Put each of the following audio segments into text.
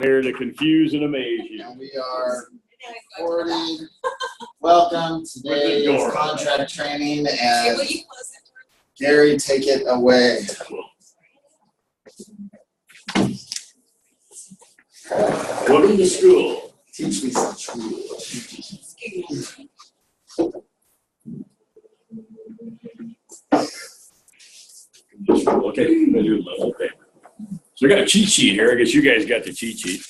Here to confuse and amaze you. And we are recording. Welcome. Today is contract training, and Gary, take it away. Welcome to school. Teach me some school. Okay, I'm gonna do a little paper. So we got a cheat sheet here. I guess you guys got the cheat sheet.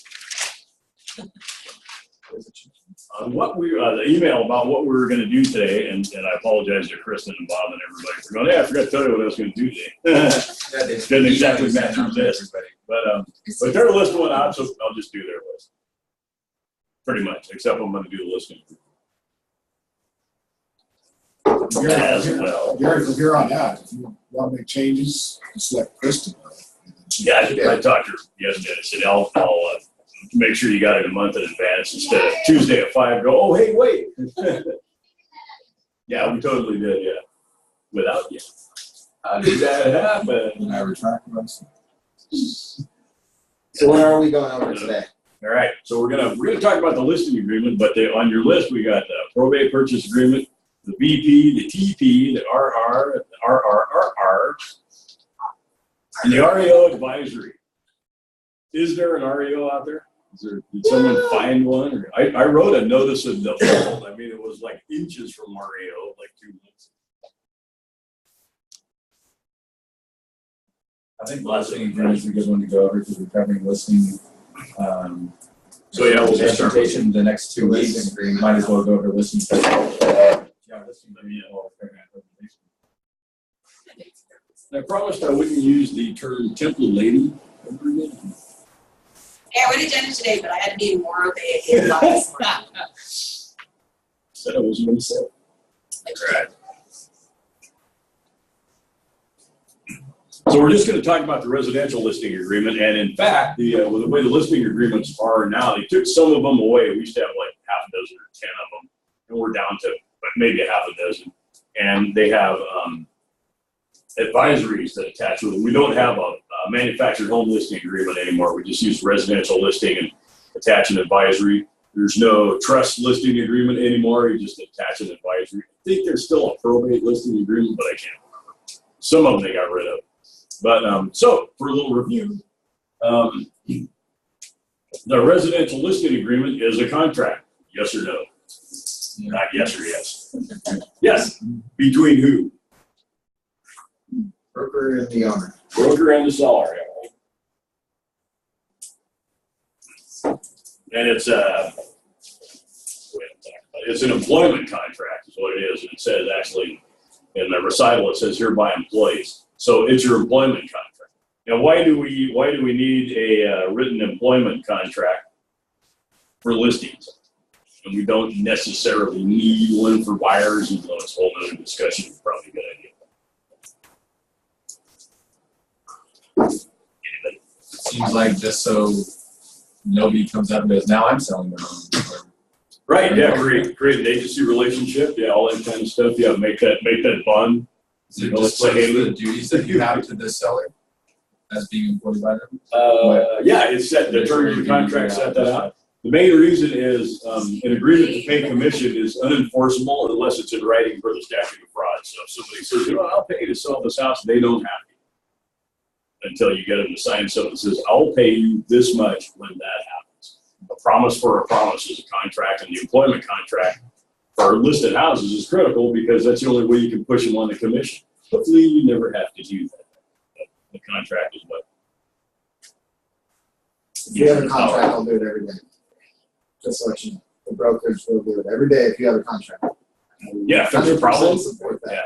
What we the email about what we were going to do today, and I apologize to Kristen and Bob and everybody for going, hey, I forgot to tell you what I was going to do today. It didn't exactly match this, but their list went out, so I'll just do their list. Pretty much, except I'm going to do the listing. As well. Gary, from here on out, if you want to make changes, just let Kristen know. Yeah, I talked to her yesterday. I said, I'll make sure you got it a month in advance instead of Tuesday at 5. Go, oh, hey, wait. Yeah, we totally did, yeah. Without you. How did that happen? And I retract myself. So what are we going over today? All right, so we're gonna talk about the listing agreement, but on your list we got the probate purchase agreement, the BP, the TP, the RR, the RRRR, and the REO advisory. Is there an REO out there? Did someone find one? Or, I wrote a notice of default. I mean, it was like inches from REO, like 2 months. I think listing agreement is a good one to go over because we're covering listing. So yeah, we'll just start presentation the next 2 weeks. Might as well go over listing. Yeah, listing agreement. I promised I wouldn't use the term temple lady. Yeah, I went to dinner today, but I had to be in more of a Said I wasn't going to say it. Right. So we're just going to talk about the residential listing agreement, and in fact, the way the listing agreements are now, they took some of them away. We used to have like half a dozen or 10 of them, and we're down to maybe a half a dozen. And they have advisories that attach with it. We don't have a manufactured home listing agreement anymore. We just use residential listing and attach an advisory. There's no trust listing agreement anymore. You just attach an advisory. I think there's still a probate listing agreement, but I can't remember. Some of them they got rid of. But so for a little review, the residential listing agreement is a contract. Yes or no? Not yes or yes. Yes. Between who? Broker and the owner. Broker and the seller. And it's an employment contract is what it is. And it says actually in the recital it says hereby employees. So it's your employment contract. Now why do we need a written employment contract for listings? And we don't necessarily need one for buyers, even though it's a whole other discussion. It's probably a good idea. Anybody? Seems like just so nobody comes up and goes, now I'm selling their home. Right, yeah, create an agency relationship, yeah, all that kind of stuff. Yeah, make that bond. Is it just like the duties that you have to the seller as being employed by them? Yeah, it's set, the terms of the contract set that out. The main reason is an agreement to pay commission is unenforceable unless it's in writing for the statute of frauds. So if somebody says, you know, I'll pay you to sell this house, they don't have to. Until you get them to sign something that says, I'll pay you this much when that happens. A promise for a promise is a contract, and the employment contract for listed houses is critical because that's the only way you can push them on the commission. Hopefully you never have to do that. But the contract is what. If you have a contract, I'll do it every day. Just so you know, the brokers will do it every day if you have a contract. Yeah, if there's a problem, support that.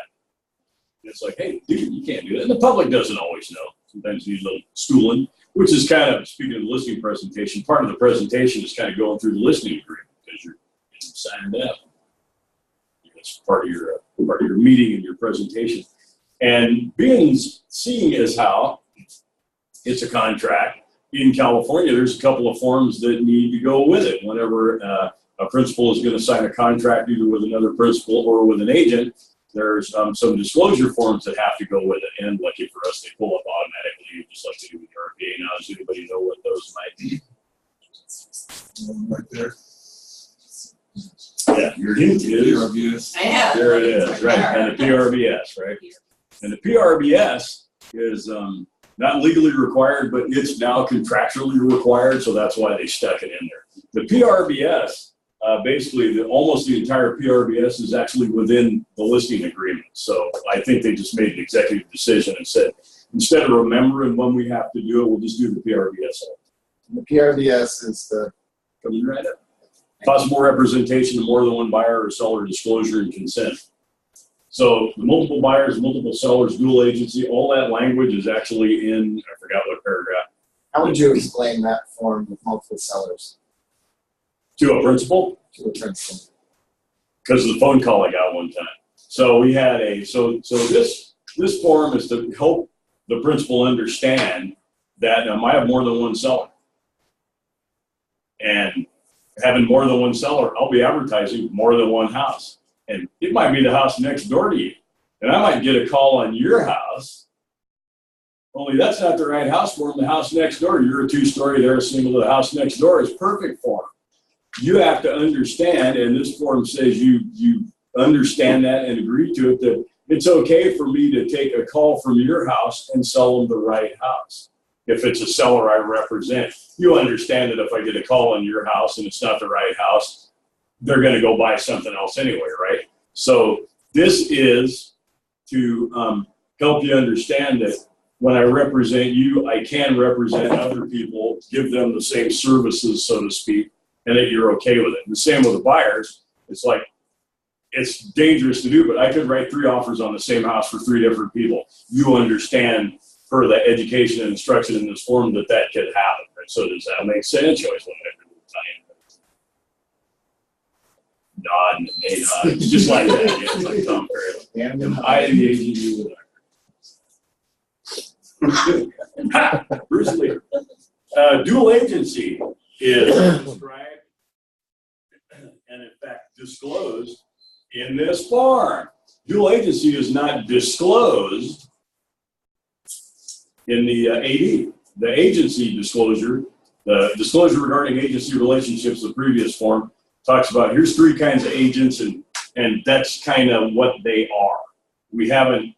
yeah. It's like, hey, dude, you can't do that. And the public doesn't always know. Sometimes you need a little schooling, which is kind of, speaking of the listing presentation, part of the presentation is kind of going through the listing agreement because you're signed up. It's part of your meeting and your presentation. And seeing as how it's a contract, in California, there's a couple of forms that need to go with it. Whenever a principal is going to sign a contract either with another principal or with an agent, there's some disclosure forms that have to go with it. And lucky for us, they pull up automatically, just like they do with the RPA now. Does anybody know what those might be? right there. Yeah, your hint is, Reviews. I have. there it is, right, and the PRBS, right? And the PRBS is not legally required, but it's now contractually required, so that's why they stuck it in there. The PRBS, basically, almost the entire PRBS is actually within the listing agreement. So I think they just made an executive decision and said, instead of remembering when we have to do it, we'll just do the PRBS. The PRBS is the Coming right up. Possible representation of more than one buyer or seller, disclosure and consent. So the multiple buyers, multiple sellers, dual agency, all that language is actually in, I forgot what paragraph. How would you explain that form with multiple sellers To a principal, to a principal? because of the phone call I got one time. So we had so this form is to help the principal understand that I have more than one seller. And having more than one seller, I'll be advertising more than one house. And it might be the house next door to you. And I might get a call on your house, only that's not the right house for them. The house next door, you're a two-story, they're a single, the house next door is perfect for them. You have to understand, and this form says you understand that and agree to it, that it's okay for me to take a call from your house and sell them the right house. If it's a seller I represent, you understand that if I get a call on your house and it's not the right house, they're going to go buy something else anyway, right? So this is to help you understand that when I represent you, I can represent other people, give them the same services, so to speak, and that you're okay with it. And the same with the buyers. It's like, it's dangerous to do, but I could write 3 offers on the same house for 3 different people. You understand per the education and instruction in this form that could happen. Right? So does that make sense? You always want to nod and they nod. It's just like that. Yeah, it's like Tom Perry. I am the agent, you would I. Bruce Lee. Dual agency is described and in fact disclosed in this form. Dual agency is not disclosed in the AD. The agency disclosure, the disclosure regarding agency relationships, the previous form, talks about here's 3 kinds of agents and that's kind of what they are. We haven't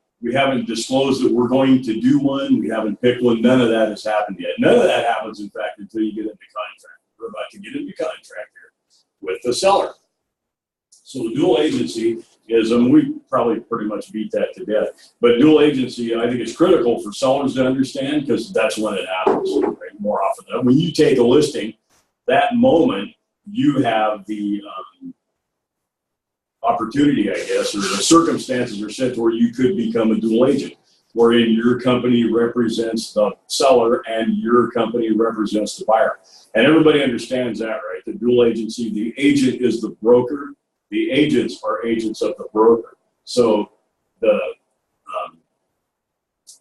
disclosed that we're going to do one. We haven't picked one. None of that has happened yet. None of that happens, in fact, until you get into contract. We're about to get into contract here with the seller. So the dual agency is, we probably pretty much beat that to death. But dual agency, I think, is critical for sellers to understand because that's when it happens, right? More often than not. When you take a listing, that moment you have the opportunity, I guess, or the circumstances are set to where you could become a dual agent, wherein your company represents the seller and your company represents the buyer. And everybody understands that, right? The dual agency, the agent is the broker. The agents are agents of the broker. So the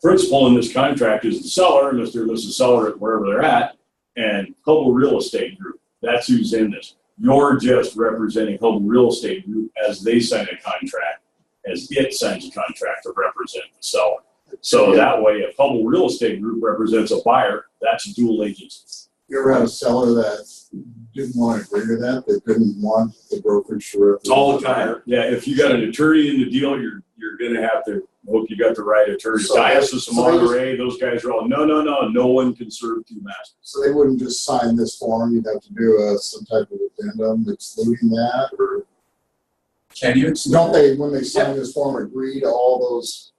principal in this contract is the seller, Mr. and Mrs. Seller, wherever they're at, and Hubbell Real Estate Group. That's who's in this. You're just representing Hubbell Real Estate Group as they sign a contract, as it signs a contract to represent the seller. So that way, if Hubbell Real Estate Group represents a buyer, that's dual agency. You ever had a seller that didn't want to agree to that? They didn't want the brokerage to represent? All the time. Yeah, if you got an attorney in the deal, you're going to have to hope you got the right attorney. Diocese of Monterey, those guys are all, no one can serve 2 masters. So they wouldn't just sign this form. You'd have to do some type of addendum excluding that, or Can you? don't they, when they sign this form, agree to all those?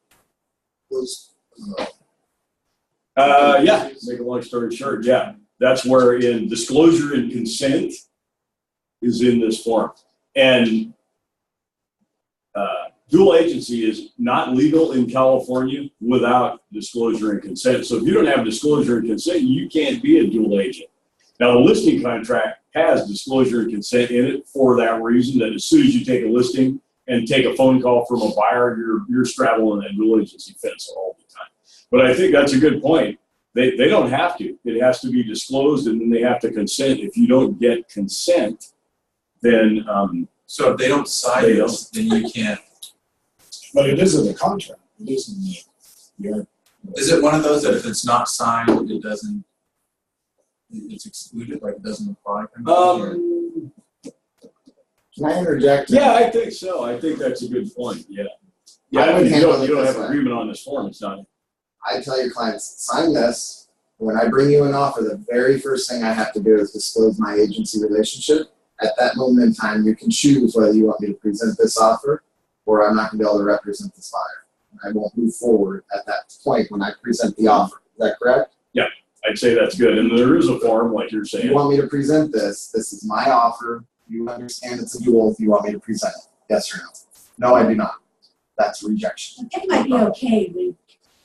Yeah, make a long story short, yeah. That's where in disclosure and consent is in this form. And dual agency is not legal in California without disclosure and consent. So if you don't have disclosure and consent, you can't be a dual agent. Now the listing contract has disclosure and consent in it for that reason, that as soon as you take a listing and take a phone call from a buyer, you're straddling that dual agency fence all the time. But I think that's a good point. They don't have to. It has to be disclosed, and then they have to consent. If you don't get consent, then So if they don't sign this, then you can't. But it is in the contract. It is in the, Is it one of those that if it's not signed, it doesn't? it's excluded, like it doesn't apply? Can I interject? Yeah, I think so. I think that's a good point. Yeah. Yeah, I would you handle don't, it you don't this have way. agreement on this form. It's not. I tell your clients, sign this. When I bring you an offer, the very first thing I have to do is disclose my agency relationship. At that moment in time, you can choose whether you want me to present this offer or I'm not going to be able to represent this buyer. And I won't move forward at that point when I present the offer. Is that correct? Yeah, I'd say that's good. And there is a form, like you're saying. You want me to present this? This is my offer. You understand it's a dual. Do you want me to present it? Yes or no? No, I do not. That's rejection. It might be okay with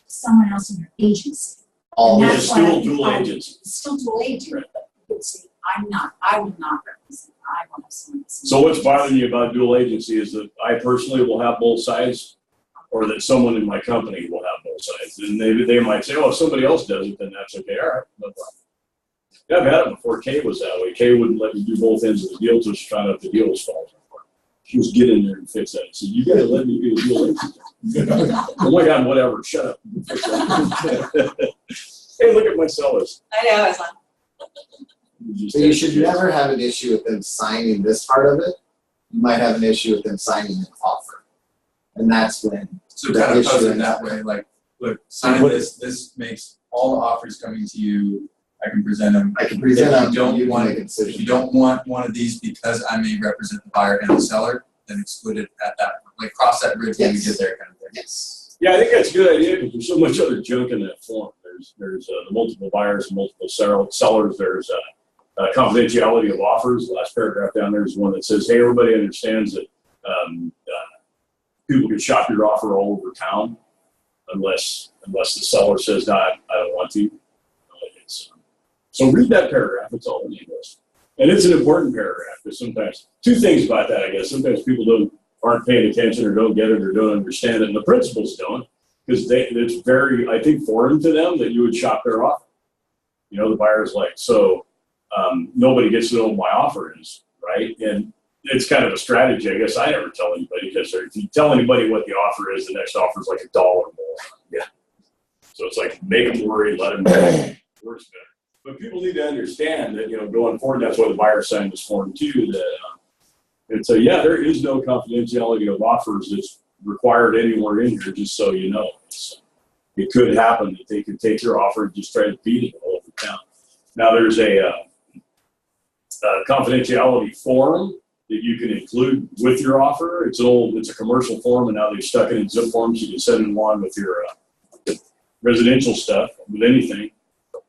someone else in your agency. All And Yeah, that's it's why still dual I- agency. It's still dual agent, but you could say, I will not represent, I want to have someone else. So what's bothering you about dual agency is that I personally will have both sides, or that someone in my company will have both sides. And they might say, oh, if somebody else does it, then that's okay. All right, no problem. Yeah, I've had it before. Kay was that way. Kay wouldn't let me do both ends of the deal until she found out the deal was falling apart. She was get in there and fix that. I said, you gotta let me be a dual agent. Oh my God, whatever, shut up. Hey, look at my sellers. I know, it's like, So you should never have an issue with them signing this part of it. You might have an issue with them signing an offer. And that's when So the kind of pose issue it that way, like, look, sign this, this makes all the offers coming to you, I can present them. I can present them, If you don't you can want, make a decision. if you don't want one of these because I may represent the buyer and the seller, then exclude it at that, like cross that bridge when we Yes. get there kind of thing. Yes. Yeah, I think that's a good idea because there's so much other junk in that form. There's the multiple buyers, multiple sellers. There's confidentiality of offers. The last paragraph down there is one that says, hey, everybody understands that people can shop your offer all over town unless the seller says, no, I don't want to. So read that paragraph. It's all in English. And it's an important paragraph because sometimes, two things about that, I guess. Sometimes people aren't paying attention or don't get it or don't understand it. And the principals don't because it's very, I think, foreign to them that you would shop their offer. You know, the buyer's like, so nobody gets to know what my offer is, right? And it's kind of a strategy. I guess I never tell anybody because if you tell anybody what the offer is, the next offer is like $1 more. Yeah. So it's like make them worry, let them know. Works better. But people need to understand that, you know, going forward, that's why the buyer signed this form too, that and so, yeah, there is no confidentiality of offers that's required anywhere in here, just so you know. It could happen that they could take your offer and just try to beat it all over town. Now, there's a confidentiality form that you can include with your offer. It's a commercial form, and now they've stuck it in zip forms. You can send it along with your residential stuff, with anything.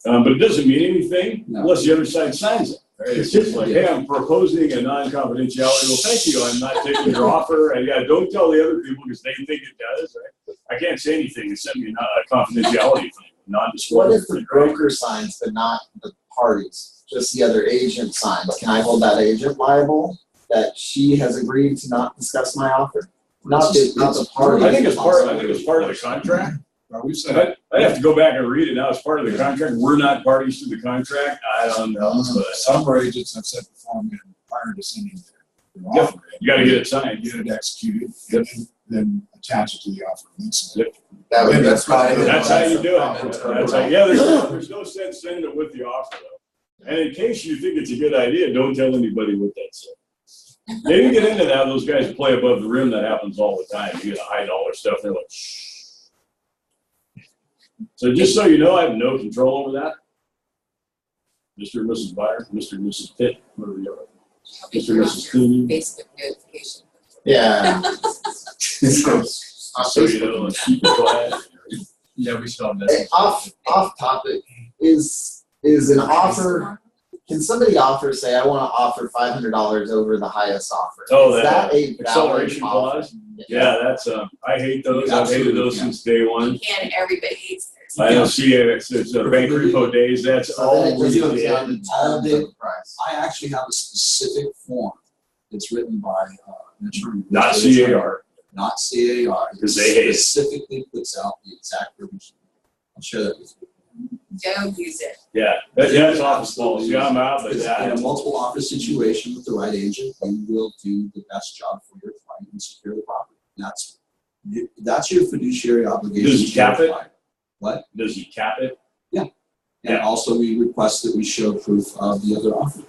But it doesn't mean anything unless the other side signs it. Right? It's just like, hey, I'm proposing a non-confidentiality. Well, thank you. I'm not taking your offer. And yeah, don't tell the other people because they think it does. Right? I can't say anything and send me a confidentiality thing, non-disclosure. What if the broker signs but not the parties, just the other agent signs? Can I hold that agent liable that she has agreed to not discuss my offer? Not the party. I think it's part of the contract. We said, I'd have to go back and read it now. It's part of the contract. We're not parties to the contract. I don't know. But some of our agents have said before, prior to sending their Yep. offer, You got to get it signed. get it executed, and then attach it to the offer. Yep. That would be That's fine. That's how you do it. That's That's how, yeah, there's no sense sending it with the offer, though. And in case you think it's a good idea, don't tell anybody what that says. They didn't get into that. Those guys play above the rim. That happens all the time. You get a high dollar stuff. They're like, shh. So just so you know, I have no control over that. Mr. and Mrs. Buyer, Mr. and Mrs. Pitt, whatever you are. Mr. and Mrs. Cooney. Facebook notification. Yeah. So you know, keep it quiet. Yeah, we should all miss Hey, it. off topic, is an offer, can somebody offer, say, I want to offer $500 over the highest offer? Oh, Is that a valid acceleration offer? clause? Yeah, that's, I hate those. I've hated those since day one. And everybody hates theirs. I don't see it. It's bank repo days. That's So then all it just comes really. down to terms of the price. I actually have a specific form that's written by an attorney. Not CAR. Not CAR. Because they hate it. Specifically puts out the exact provision. I'll share that with you. Don't use it. Yeah, that's office policy. Yeah, I'm out, but In a that. multiple offer situation with the right agent, you will do the best job for your client and secure the property. That's your fiduciary obligation. Does he cap to your it? client. What? Does he cap it? Yeah. And also we request that we show proof of the other offer.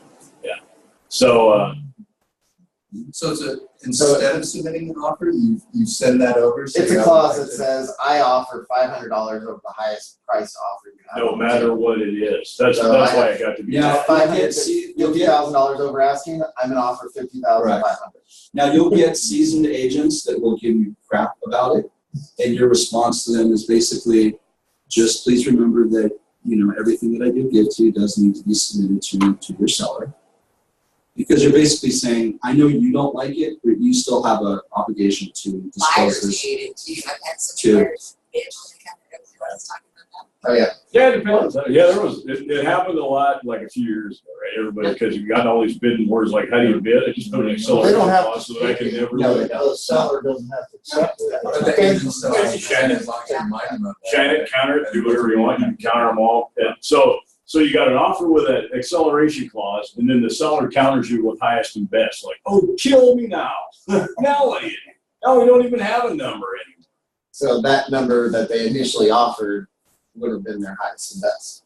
So, So it's instead of submitting an offer, you send that over? So It's you a have clause like that says, I offer $500 over the highest price offer you have. no matter what it is, that's So why I got to be. Yeah. $50,000 over asking, I'm gonna offer $50,500. Now, you'll get seasoned agents that will give you crap about it, and your response to them is basically, just please remember that, everything that I do give to you does need to be submitted to your seller. Because you're basically saying, I know you don't like it, but you still have an obligation to disclose Buyers this. hate it too. I've had some Too. buyers bitch when they come to I was talking about that. Oh, yeah. Yeah, it depends. Yeah, it happened a lot like a few years ago, right? Everybody, because you got all these bidding wars, like, how do you bid? I just put an They acceleration don't have clause so that I can never. The seller doesn't have to accept it. But the agent still has to shine it as long as you remind them of that. Shine it, counter it, do whatever you want, you can counter them all. And so you got an offer with an acceleration clause, and then the seller counters you with highest and best, like, oh, kill me now. Now what do you do? Now we don't even have a number anymore. So that number that they initially offered would have been their highest and best.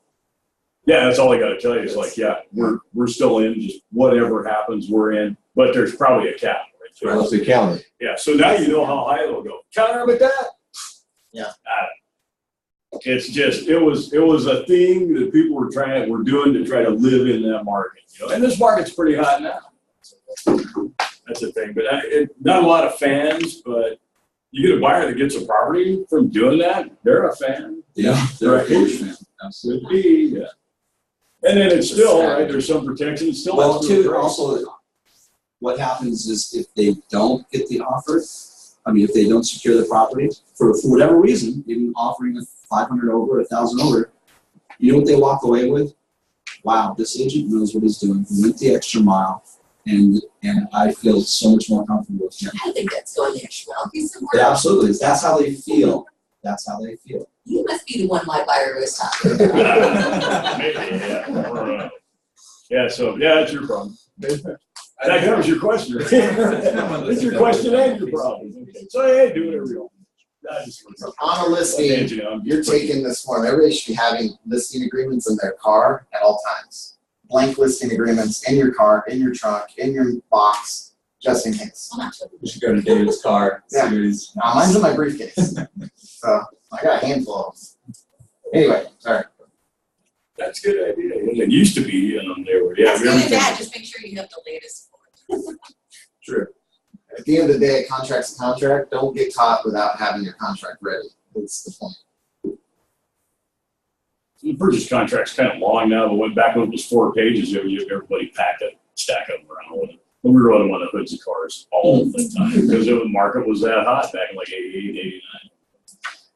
Yeah, that's all I gotta tell you. It's like, yeah, we're still in, just whatever happens, we're in, but there's probably a cap, right? Unless they counter. Yeah, so now you know how high it'll go. Counter them at that? Yeah. It's just, it was a thing that people were doing to try to live in that market, and this market's pretty hot now. That's the thing, but not a lot of fans, but you get a buyer that gets a property from doing that, they're a fan. Yeah, they're a huge fan. Absolutely. Could be, yeah. And then it's still, right, there's some protection, it's still. Well, has to be too, appraised. also, what happens is if they don't get the offer, if they don't secure the property, for whatever reason, even offering a 500 over, 1,000 over, you know what they walk away with? Wow, this agent knows what he's doing. He went the extra mile, and I feel so much more comfortable with him. I think that's going the extra mile. He's the Yeah, worst. absolutely. That's how they feel. That's how they feel. You must be the one my buyer was talking about. Maybe, yeah. Or, that's your problem. That covers your question. It's your question and your problem. Okay. So, hey, do whatever you want. So on a listing, you're taking this form. Everybody should be having listing agreements in their car at all times. Blank listing agreements in your car, in your trunk, in your box, just in case. You should go to David's car. See what he's. Mine's in my briefcase. So I got a handful of them. Anyway, sorry. That's a good idea. It used to be, they were, That's good and bad. Just make sure you have the latest one. True. At the end of the day, a contract's a contract. Don't get caught without having your contract ready. That's the point. The purchase contract's kind of long now, but when back when it was 4 pages, everybody packed a stack of them around with it. And we wrote them on the hoods of cars all the time because the market was that hot back in like 88, 89.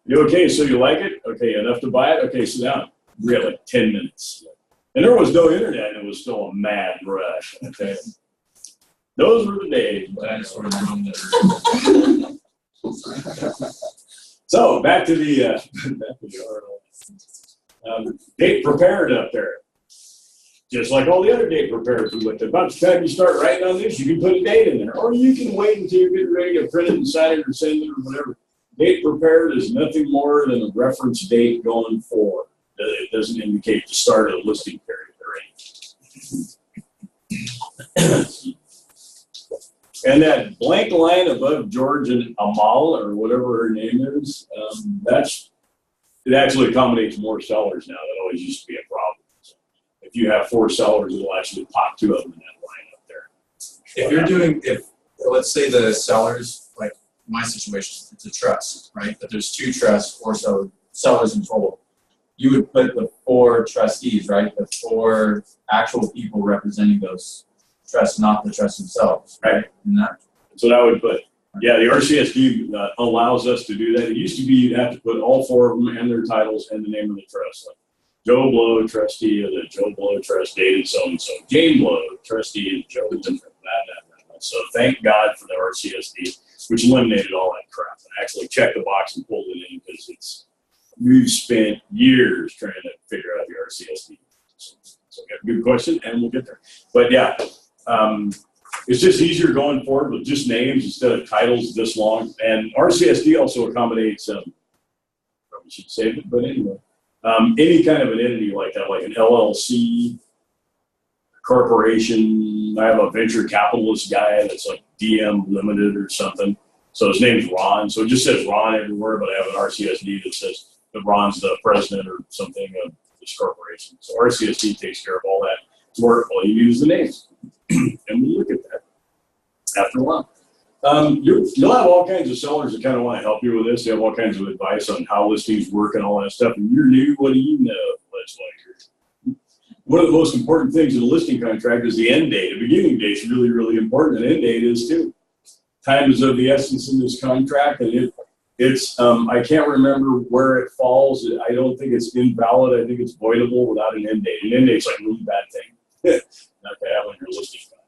You okay, so you like it? Okay, enough to buy it? Okay, sit down. We had like 10 minutes. And there was no internet, and it was still a mad rush. Okay. Those were the days. Dinosaur room that So back to the date prepared up there. Just like all the other date preparers we looked at. About the time you start writing on this, you can put a date in there. Or you can wait until you get ready to print it and sign it or send it or whatever. Date prepared is nothing more than a reference date going forward. It doesn't indicate the start of the listing period or anything. And that blank line above George and Amal, or whatever her name is, it actually accommodates more sellers now. That always used to be a problem. So if you have 4 sellers, it'll actually pop 2 of them in that line up there. if let's say the sellers, like my situation, it's a trust, right? But there's 2 trusts, 4 sellers in total. You would put the 4 trustees, right? The 4 actual people representing those trusts, not the trusts themselves, right? And That's what I would put. Yeah, the RCSD allows us to do that. It used to be you'd have to put all 4 of them and their titles and the name of the trust. Like Joe Blow, trustee of the Joe Blow Trust, dated so-and-so. Jane Blow, trustee of Joe, that. So thank God for the RCSD, which eliminated all that crap. And actually checked the box and pulled it in because we've spent years trying to figure out the RCSD. So got a good question, and we'll get there. But yeah, it's just easier going forward with just names instead of titles this long. And RCSD also accommodates, probably should save it, but anyway, Any kind of an entity like that, like an LLC, corporation. I have a venture capitalist guy that's like DM Limited or something. So his name's Ron. So it just says Ron everywhere, but I have an RCSD that says that Ron's the president or something of this corporation. So RCSD takes care of all that work. All you need is the names. And we look at that after a while. You'll have all kinds of sellers that kind of want to help you with this. They have all kinds of advice on how listings work and all that stuff. And you're new, what do you know? That's like one of the most important things in a listing contract is the end date. The beginning date is really, really important, and end date is too. Time is of the essence in this contract, and it's I can't remember where it falls. I don't think it's invalid. I think it's voidable without an end date. An end date's like a really bad thing not to have on your listing contract.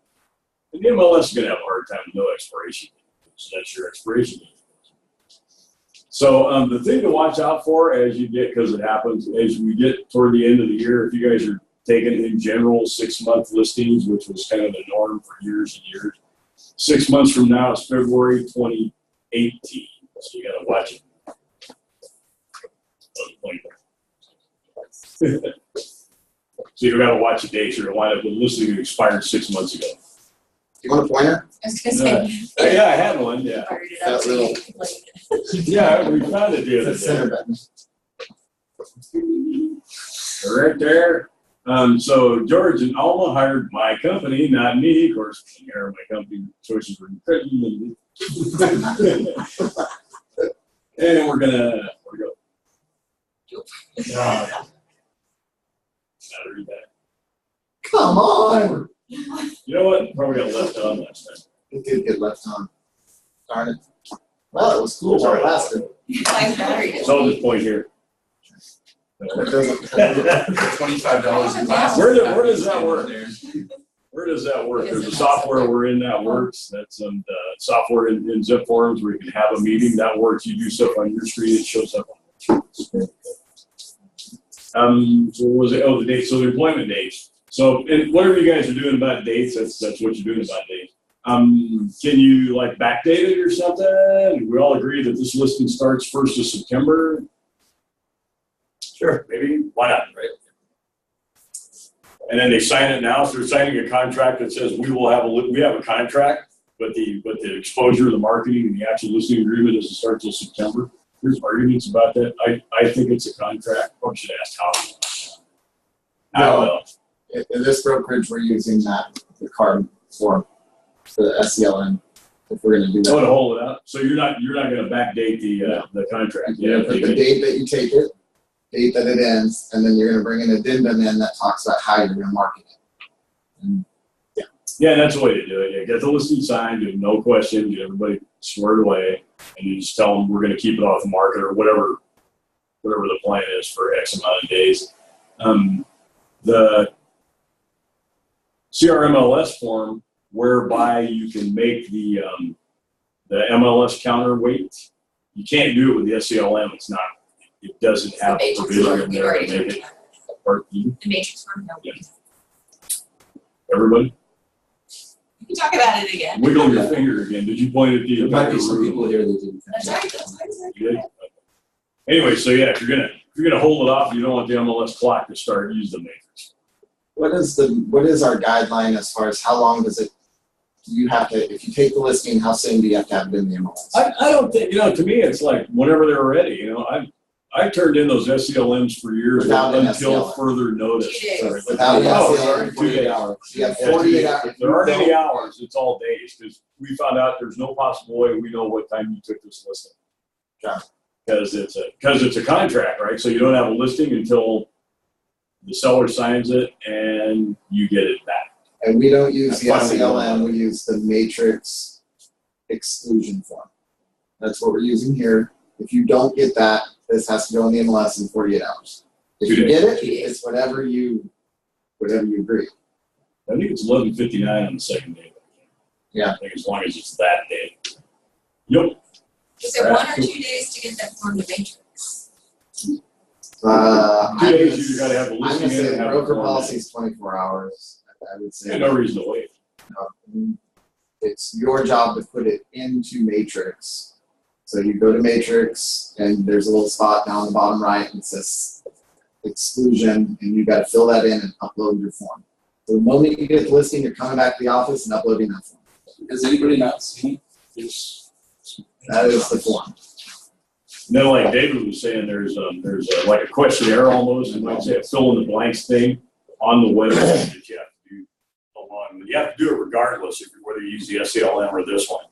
And the MLS is going to have a hard time with no expiration date. So that's your expiration date. So the thing to watch out for as you get, because it happens, as we get toward the end of the year, if you guys are taking in general 6-month listings, which was kind of the norm for years and years, 6 months from now is February 2018. So you got to watch it. So you got to watch the dates. You're going to wind up with a listing that expired 6 months ago. You want a pointer? I was gonna say. Yeah, I had one. Yeah. Fired it up That little- to me, like- Yeah, we found it the other The center day. button. Right there. So George and Alma hired my company, not me. Of course, here my company choices were incredible. And we're gonna go. Gotta read that. Come on. You know what? Probably got left on last time. It did get left on. Darn it. Well, it was cool while it lasted. Like battery. So I'll just point here. It doesn't. $25 in glasses. Where does that work? Where does that work? There's a software we're in that works. That's some software in Zip Forms where you can have a meeting that works. You do stuff on your screen, it shows up on the so what was it? Oh, the dates. So the employment dates. So whatever you guys are doing about dates, that's what you're doing about dates. Can you like backdate it or something? We all agree that this listing starts 1st of September. Sure, maybe. Why not, right? And then they sign it now, so they're signing a contract that says we have a contract, but the exposure, the marketing, and the actual listing agreement doesn't start till September. There's arguments about that. I think it's a contract. Probably should ask how. In this brokerage, we're using the card form for the SELN if we're going to do that. Oh, to hold it up. So you're not going to backdate the contract. You're going to put the date that you take it, date that it ends, and then you're going to bring an addendum in that talks about how you're going to market it. And Yeah, that's the way to do it. Yeah, get the listing signed, you have no question, get everybody squared away, and you just tell them we're going to keep it off the market or whatever the plan is for X amount of days. The CRMLS form, whereby you can make the MLS counterweight, you can't do it with the SCLM. It doesn't have The matrix provision form, in we there already to make did it. that. Or The matrix form, no. Yeah. Everybody, We can talk about it again. wiggle your finger again. Did you point at the There might be entire some room? people here that didn't. That's right, that's right. You did? Okay. Anyway, so yeah, if you're gonna hold it off, you don't want the MLS clock to start, use the matrix. what is our guideline as far as how long does it? Do you have to, if you take the listing, how soon do you have to have it in the MLS? I don't think, to me, it's like whenever they're ready, I turned in those SCLMs for years Without an until SCLM. further notice. 2 days. Sorry. Without an Oh, SCLM, sorry, 2 days. hours. You have Yeah, 48 hours. If there aren't any hours, it's all days, because we found out there's no possible way we know what time you took this listing. Got Because it's a contract, right? So you don't have a listing until the seller signs it and you get it back. And we don't use the That's fine. SCLM, we use the matrix exclusion form. That's what we're using here. If you don't get that, this has to go in the MLS in 48 hours. If 2 you days. get it, 2 days. it's whatever you agree. I think it's 11:59 on the second day. Yeah. I think as long as it's that day. Yep. Is it 1 or 2 days to get that form to matrix? 2 days, you gotta have the I'm listing gonna in say and the have broker it on policy is 24 hours. I would say. there. No reason to wait. It's your job to put it into matrix. So you go to matrix and there's a little spot down the bottom right and it says exclusion, and you gotta fill that in and upload your form. So the moment you get the listing, you're coming back to the office and uploading that form. Has anybody not seen That is the form. Then, like David was saying, there's like a questionnaire almost, and like say a fill in the blanks thing on the website that you have to do along. But you have to do it regardless if whether you use the SCLM or this one,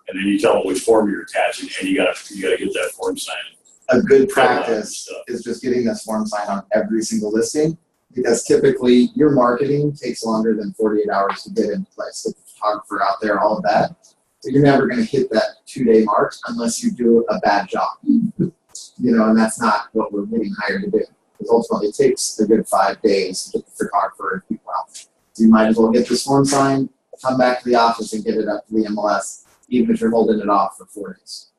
and then you tell them which form you're attaching, and you gotta get that form signed. A good practice is just getting this form signed on every single listing, because typically your marketing takes longer than 48 hours to get in place. The photographer out there, all of that. So you're never going to hit that 2-day mark unless you do a bad job. You know, and that's not what we're getting hired to do. Because ultimately it takes a good 5 days to get the photographer and people out. So you might as well get this form signed, come back to the office and get it up to the MLS, even if you're holding it off for 4 days.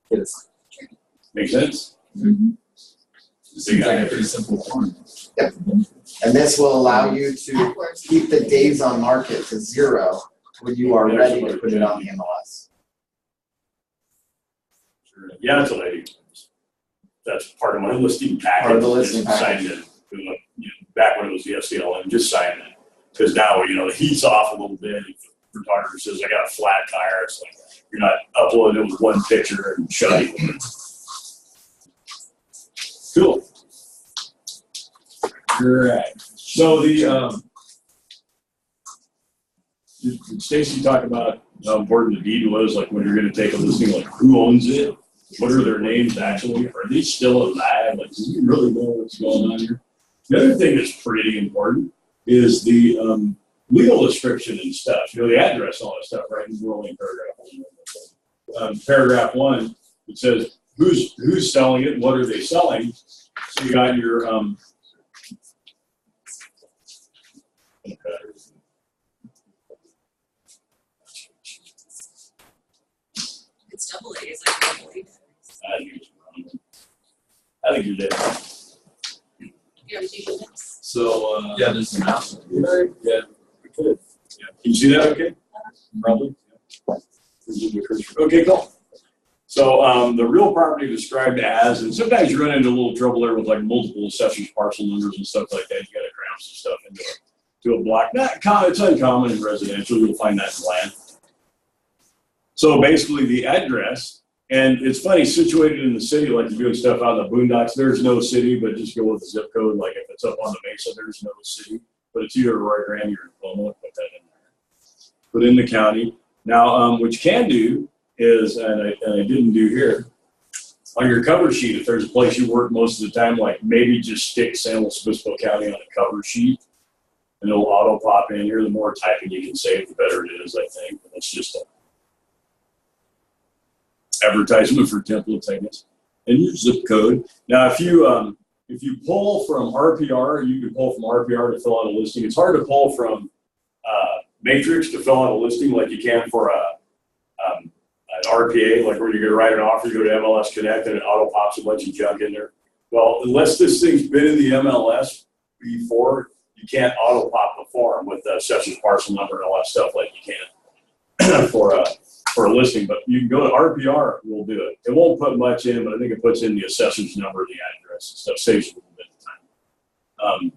Get it signed. Make sense? It seems like a pretty simple form. Yep. And this will allow you to keep the days on market to 0 when you are ready to put it on the MLS. Yeah, that's what I do. That's part of my listing package. Part of the listing Just package. Signed it. Back when it was the SCLM, just signed it. Because now, the heat's off a little bit. If the photographer says, I got a flat tire, it's like, you're not uploading it with one picture and shutting it. Cool. Right. So did Stacy talk about how important the deed was, like when you're going to take a listing, like who owns it? What are their names actually? Are they still alive? Like, do you really know what's going on here? The other thing that's pretty important is the legal description and stuff. The address and all that stuff, right? We're only in paragraph 1. Paragraph 1, it says who's selling it, what are they selling? So you got your It's double A, it's like double A. I think you're dead. Yeah, but you should know. So Yeah, there's a mouse. yeah, we could. Yeah. Can you see that? Okay. Probably. Yeah. Okay, cool. So the real property described as, and sometimes you run into a little trouble there with like multiple assessors, parcel numbers, and stuff like that. You got to cram some stuff into a block. It's uncommon in residential. You'll find that in land. So basically, the address, and it's funny, situated in the city, like you're doing stuff out in the boondocks. There's no city, but just go with the zip code. Like if it's up on the mesa, there's no city. But it's either Arroyo Grande or Oklahoma. Put that in there. Put in the county. Now, what you can do is, and I didn't do here, on your cover sheet, if there's a place you work most of the time, like maybe just stick San Luis Obispo County on the cover sheet, and it'll auto pop in here. The more typing you can save, the better it is, I think. And it's just a advertisement for templates, I guess. And your zip code. Now, if you pull from RPR, you can pull from RPR to fill out a listing. It's hard to pull from Matrix to fill out a listing like you can for an RPA, like when you're going to write an offer, you go to MLS Connect and it auto pops a bunch of junk in there. Well, unless this thing's been in the MLS before, you can't auto pop the form with the session parcel number and all that stuff like you can for a listing. But you can go to RPR, we'll do it. It won't put much in, but I think it puts in the assessor's number, the address, and stuff. Saves a little bit of time.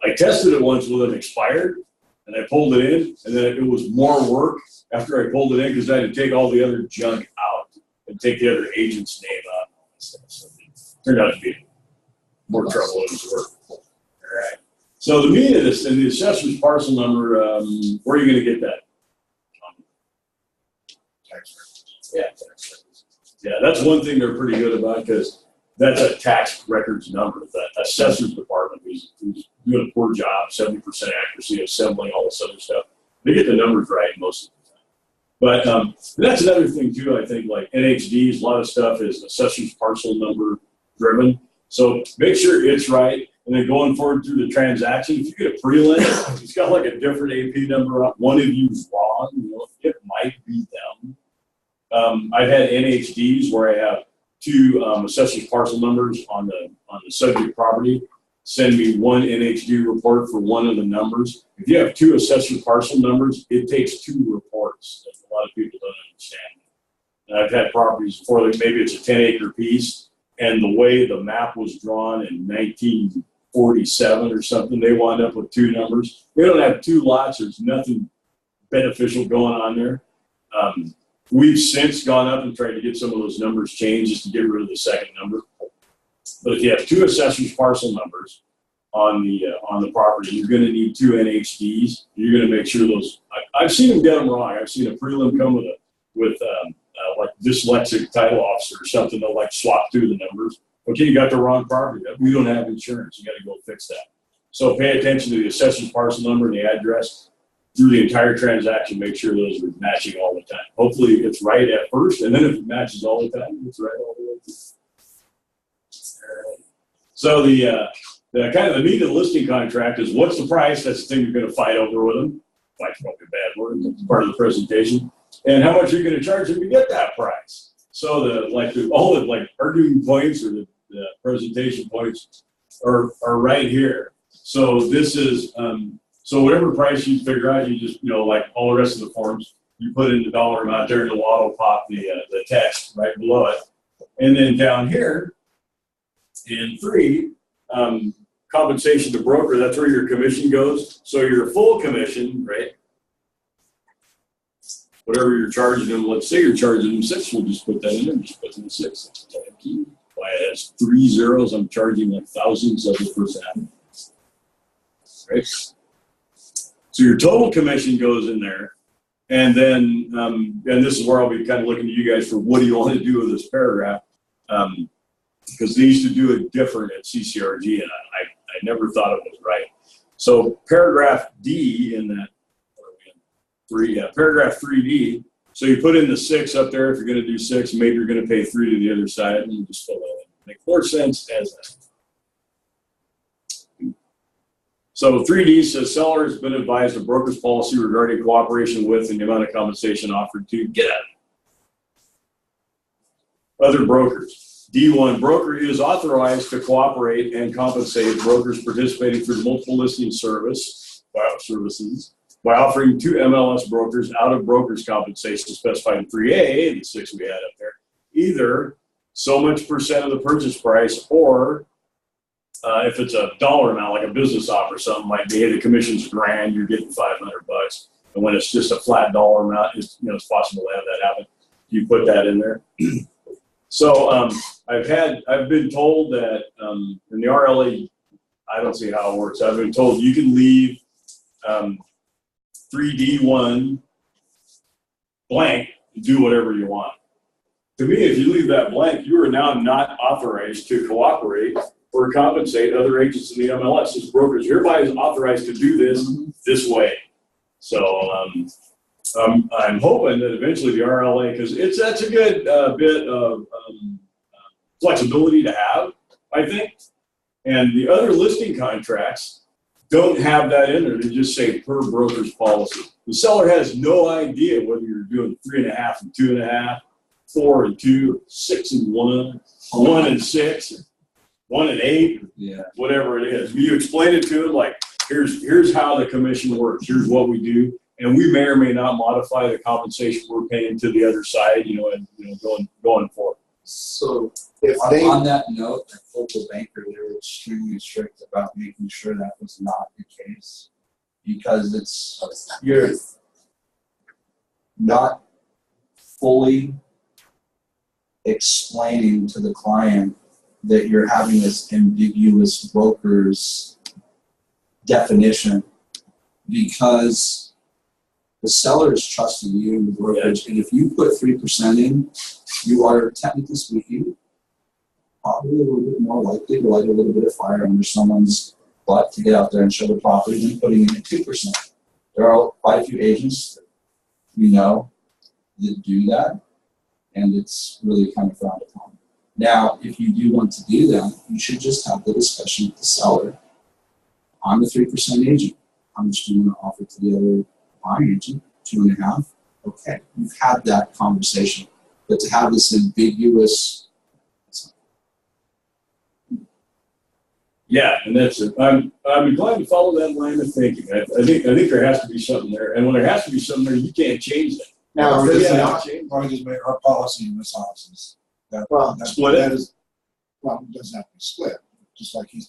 I tested it once with an expired, and I pulled it in, and then it was more work after I pulled it in because I had to take all the other junk out and take the other agent's name out. So it turned out to be more trouble than it was worth. All right. So the meaning of this, and the assessor's parcel number, where are you going to get that? Yeah, yeah, that's one thing they're pretty good about because that's a tax records number. That assessor's department who's doing a poor job, 70% accuracy, assembling all this other stuff. They get the numbers right most of the time. But that's another thing too. I think like NHDs, a lot of stuff is assessor's parcel number driven. So make sure it's right. And then going forward through the transaction, if you get a pre-lend, it's got like a different AP number up. One of you's wrong, it might be them. I've had NHDs where I have two assessor's parcel numbers on the subject property. Send me one NHD report for one of the numbers. If you have two assessor parcel numbers, it takes two reports. A lot of people don't understand. And I've had properties before that maybe it's a 10-acre piece, and the way the map was drawn in 1947 or something, they wound up with two numbers. They don't have two lots. There's nothing beneficial going on there. We've since gone up and tried to get some of those numbers changed just to get rid of the second number. But if you have two assessor's parcel numbers on the property, you're going to need two NHDs. You're going to make sure those. I've seen them get them wrong. I've seen a prelim come with like dyslexic title officer or something. They'll like swap through the numbers. Okay, you got the wrong property. We don't have insurance. You got to go fix that. So pay attention to the assessor's parcel number and the address through the entire transaction. Make sure those are matching all the time. Hopefully it's right at first, and then if it matches all the time, it's right all the way through. So the kind of the meat of the listing contract is what's the price? That's the thing you're going to fight over with them. Fight's probably a bad word. It's part of the presentation. And how much are you going to charge them to get that price? So all the arguing points or the presentation points are right here. So this is so whatever price you figure out, you just like all the rest of the forms, you put in the dollar amount there, and the auto pop the text right below it, and then down here in 3, compensation to broker. That's where your commission goes. So your full commission, right? Whatever you're charging them, let's say you're charging them 6, we'll just put that in there, just put in 6. Why it has 3 zeros, I'm charging like thousands of the first half. Right? So your total commission goes in there. And then, and this is where I'll be kind of looking to you guys for what do you want to do with this paragraph? Because they used to do it different at CCRG, and I never thought it was right. So paragraph D in that, paragraph 3D. So you put in the 6 up there if you're going to do 6. Maybe you're going to pay 3 to the other side, and you just fill that in. Make more sense as that. So 3D says seller has been advised of broker's policy regarding cooperation with and the amount of compensation offered to get other brokers. D1, broker is authorized to cooperate and compensate brokers participating through multiple listing services by offering to MLS brokers out of broker's compensation specified in 3A, the 6 we had up there, either so much percent of the purchase price, or if it's a dollar amount, like a business offer or something, like hey, the commission's $1,000, you're getting $500. And when it's just a flat dollar amount, it's possible to have that happen. You put that in there. So I've been told that in the RLA, I don't see how it works. I've been told you can leave 3D1 blank and do whatever you want. To me, if you leave that blank, you are now not authorized to cooperate or compensate other agents in the MLS. This broker is hereby is authorized to do this way. So I'm hoping that eventually the RLA, because that's a good bit of flexibility to have, I think. And the other listing contracts don't have that in there. They just say per broker's policy. The seller has no idea whether you're doing 3.5 and 2.5, 4 and 2, 6 and 1, 1 and 6, 1 and 8, whatever it is. You explain it to them like, here's how the commission works. Here's what we do. And we may or may not modify the compensation we're paying to the other side, and going forward. So if On that note, at Hubbell Banker, they were extremely strict about making sure that was not the case, because you're not fully explaining to the client that you're having this ambiguous broker's definition, because the seller is trusting you in the brokerage, and if you put 3% in, you are technically speaking probably a little bit more likely to light a little bit of fire under someone's butt to get out there and show the property than putting in at 2%. There are quite a few agents that do that, and it's really kind of frowned upon. Now, if you do want to do that, you should just have the discussion with the seller. I'm a 3% agent. How much do you want to offer to the other buying agent? 2.5? Okay, you've had that conversation. But to have this ambiguous, yeah, and that's it. I'm glad to follow that line of thinking. I think there has to be something there, and when there has to be something there, you can't change that. now Or if just it's not not, change, or just make our policy in this office. Split it. Well, it doesn't have to be split. Just like you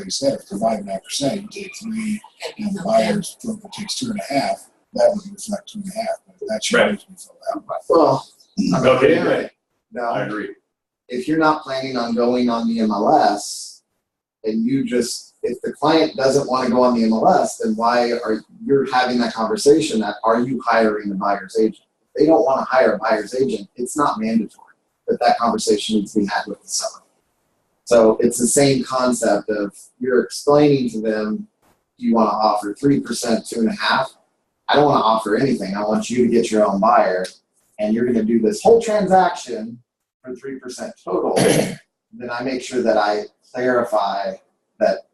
said, if they're 5.5%, you take 3, and the buyer's broker takes 2.5. That would reflect 2.5. But that should always be filled out. Well, Okay, yeah, right. no. I agree. If you're not planning on going on the MLS, and if the client doesn't want to go on the MLS, then why are you having that conversation that are you hiring a buyer's agent? If they don't want to hire a buyer's agent, it's not mandatory, but that conversation needs to be had with the seller. So it's the same concept of you're explaining to them, you want to offer 3%, 2.5. I don't want to offer anything. I want you to get your own buyer, and you're going to do this whole transaction for 3% total. Then I make sure that I clarify that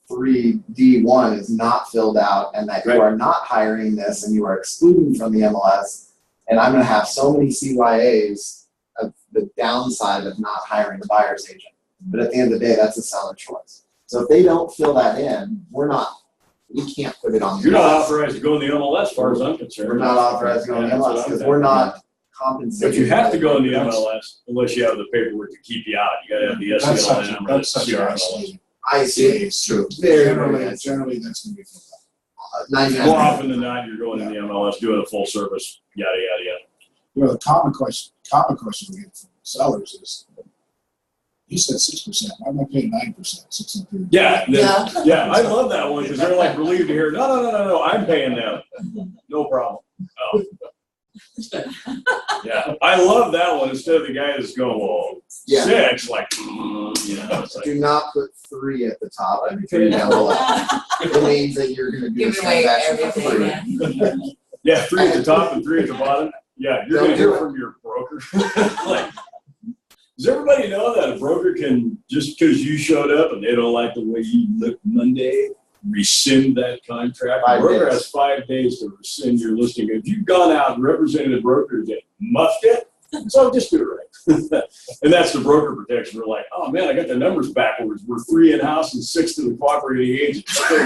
3D1 is not filled out and that you are not hiring this and you are excluding from the MLS. And I'm going to have so many CYAs of the downside of not hiring a buyer's agent. But at the end of the day, that's a seller choice. So if they don't fill that in, we can't put it on the You're not MLS. authorized to go in the MLS as far as I'm concerned. We're not authorized to go on the MLS because we're not compensated. But you have to go in the MLS unless you have the paperwork to keep you out. You gotta have the SELN or the That's such a CRLS. isolated I see. case. So Very, generally that's going to be filled out. 99. More often than not, you're going in the MLS, doing a full service, yada, yada, yada. You know, the common question we get from sellers is, you said 6%. Why am I paying 9%? 6.3. Yeah, I love that one because they're like relieved to hear, no, I'm paying them. No problem. Oh. Yeah, I love that one instead of the guy that's going, well, 6, like, it's like, Do not put 3 at the top. It means that you're going to do a Giving away transaction for everything, free. yeah. yeah, 3 at the top and 3 at the bottom. Yeah, you're going to hear from your broker. Like, does everybody know that a broker can, just because you showed up and they don't like the way you look Monday, rescind that contract? The broker has 5 days to rescind your listing. If you've gone out and represented a broker that muffed it, so just do it right. And that's the broker protection. We're like, oh man, I got the numbers backwards. We're 3 in-house and 6 to the cooperating agents. we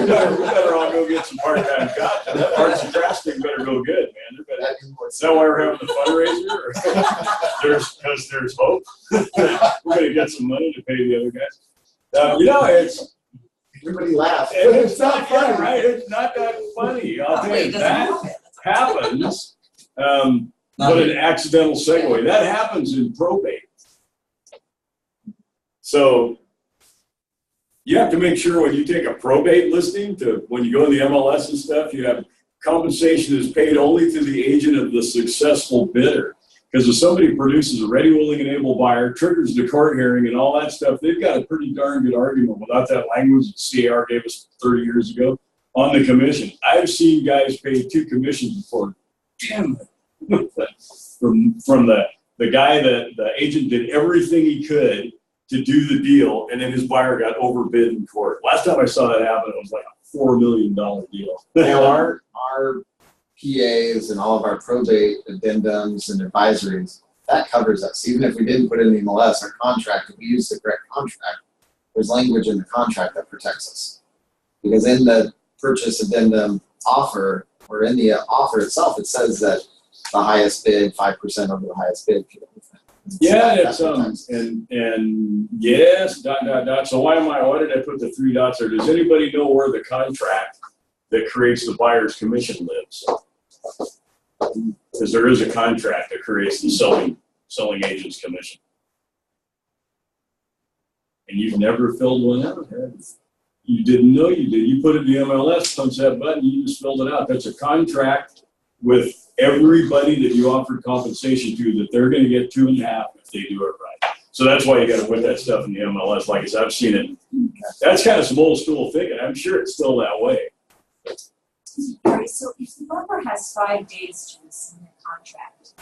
better all go get some part-time cops. That arts and crafts thing better go good, man. Is that why we're having the fundraiser? Because there's hope. We're going to get some money to pay the other guys. Everybody laughs. It's not funny, right? It's not that funny. I'll tell you, that happens. What an accidental segue. That happens in probate. So you have to make sure when you take a probate listing when you go in the MLS and stuff, you have compensation is paid only to the agent of the successful bidder. Because if somebody produces a ready, willing, and able buyer, triggers the court hearing and all that stuff, they've got a pretty darn good argument without that language that CAR gave us 30 years ago on the commission. I've seen guys pay 2 commissions before. Damn it. from the guy that the agent did everything he could to do the deal, and then his buyer got overbid in court. Last time I saw that happen, it was like a $4 million deal. Now our PAs and all of our probate addendums and advisories, that covers us. Even if we didn't put it in the MLS, our contract, if we use the correct contract, there's language in the contract that protects us. Because in the purchase addendum offer, or in the offer itself, it says that the highest bid, 5% over the highest bid. Yeah, it's and yes, ... So why did I put the 3 dots there? Does anybody know where the contract that creates the buyer's commission lives? Because there is a contract that creates the selling agent's commission. And you've never filled one out, have you? You didn't know you did. You put it in the MLS, punch that button, you just filled it out. That's a contract with everybody that you offered compensation to that they're going to get 2.5 if they do it right. So that's why you got to put that stuff in the MLS. Like I said, I've seen it. That's kind of some old school thinking. I'm sure it's still that way. All right, so if the broker has 5 days to rescind the contract,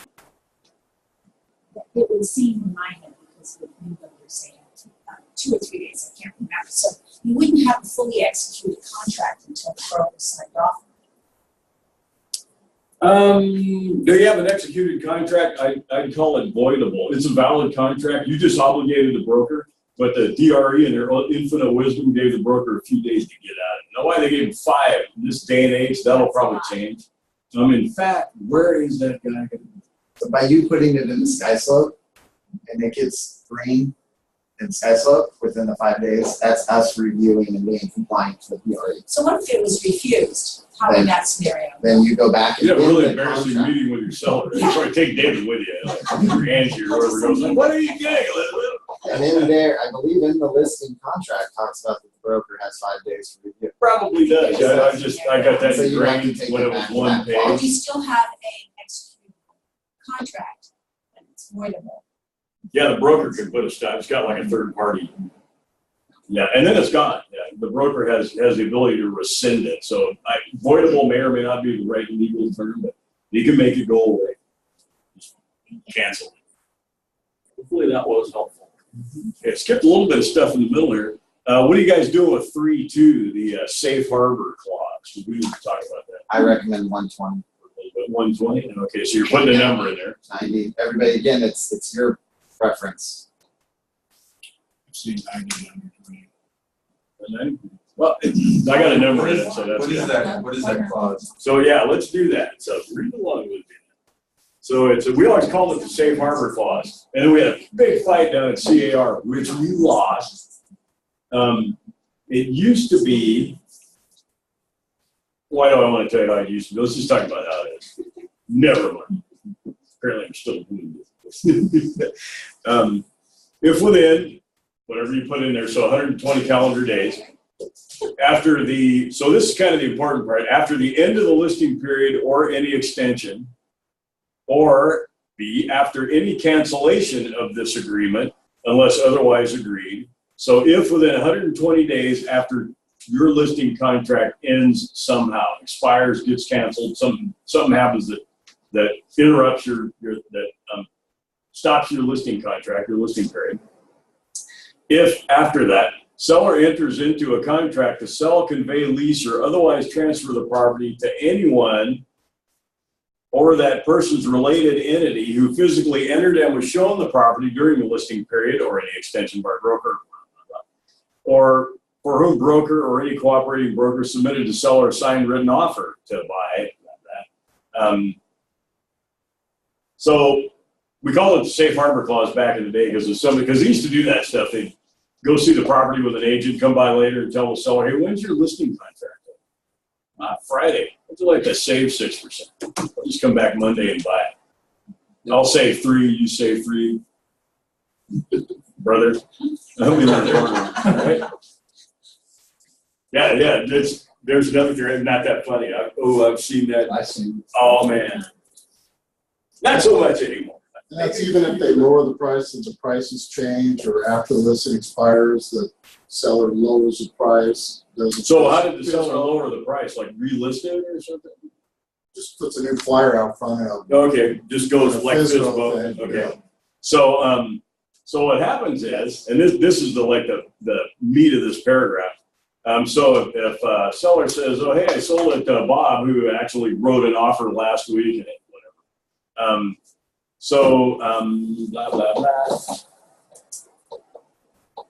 it would seem in my head, because with new builders saying 2 or 3 days, I can't remember. So you wouldn't have a fully executed contract until the broker signed off. Do you have an executed contract? I'd call it voidable. It's a valid contract. You just obligated the broker, but the DRE in their infinite wisdom gave the broker a few days to get at it. Now, why they gave him 5 in this day and age, that'll probably change. In fact, where is that guy going to be? So by you putting it in the sky slope and it gets green, in SkySlope within the 5 days, that's us reviewing and being compliant with the PRE. So what if it was refused? How in that scenario? Then you go back and You have a amend really the embarrassing contract. meeting with your seller. You probably take David with you, like your Angie or whoever goes, like, what are you getting? And in there, I believe in the listing contract talks about that the broker has 5 days to review. Probably does. I got that So you have to ingrained take when it it was back to one that But page. you still have an executable contract, and it's voidable. Yeah, the broker can put a stop. It's got like a third party. Yeah, and then it's gone. Yeah, the broker has the ability to rescind it. So voidable may or may not be the right legal term, but he can make it go away. Just cancel it. Hopefully that was helpful. Okay, skipped a little bit of stuff in the middle here. What are you guys doing with 3.2, the safe harbor clause? We need to talk about that. I recommend 120, 120. Okay, so you're putting a number in there. 90. Everybody, again, it's your preference. I've seen 90, 120. And then, well, I got a number in it, so that's What is good. that, what is that clause? So yeah, let's do that. So read along with me. So we always called it the safe harbor clause, and then we had a big fight down at CAR, which we lost. It used to be. Why do I want to tell you how it used to be? Let's just talk about how it is. Never mind. Apparently, I'm still doing this. If within whatever you put in there, so 120 calendar days. So this is kind of the important part, after the end of the listing period or any extension, or B, after any cancellation of this agreement, unless otherwise agreed. So if within 120 days after your listing contract ends somehow, expires, gets canceled, something happens that interrupts stops your listing contract, your listing period. If after that, seller enters into a contract to sell, convey, lease, or otherwise transfer the property to anyone or that person's related entity who physically entered and was shown the property during the listing period or any extension by broker, or for whom broker or any cooperating broker submitted to seller a signed written offer to buy that. So we called it the safe harbor clause back in the day because they used to do that stuff. They'd go see the property with an agent, come by later and tell the seller, hey, when's your listing contract? Friday. Would you like to save 6%? I'll just come back Monday and buy it. I'll save 3, you save 3. Brother. I mean, right? Yeah, there's another thing, not that funny. I've seen that. I see. Oh, man. Not so much anymore. And that's even if they lower the price and the prices change, or after the listing expires, the seller lowers the price. So how did the seller lower the price? Like relist it or something? Just puts a new flyer out front of Okay, just goes like this. Physical thing, Okay. yeah. So what happens is, and this is the meat of this paragraph. So if a seller says, oh, hey, I sold it to Bob, who actually wrote an offer last week, and whatever. Blah, blah, blah.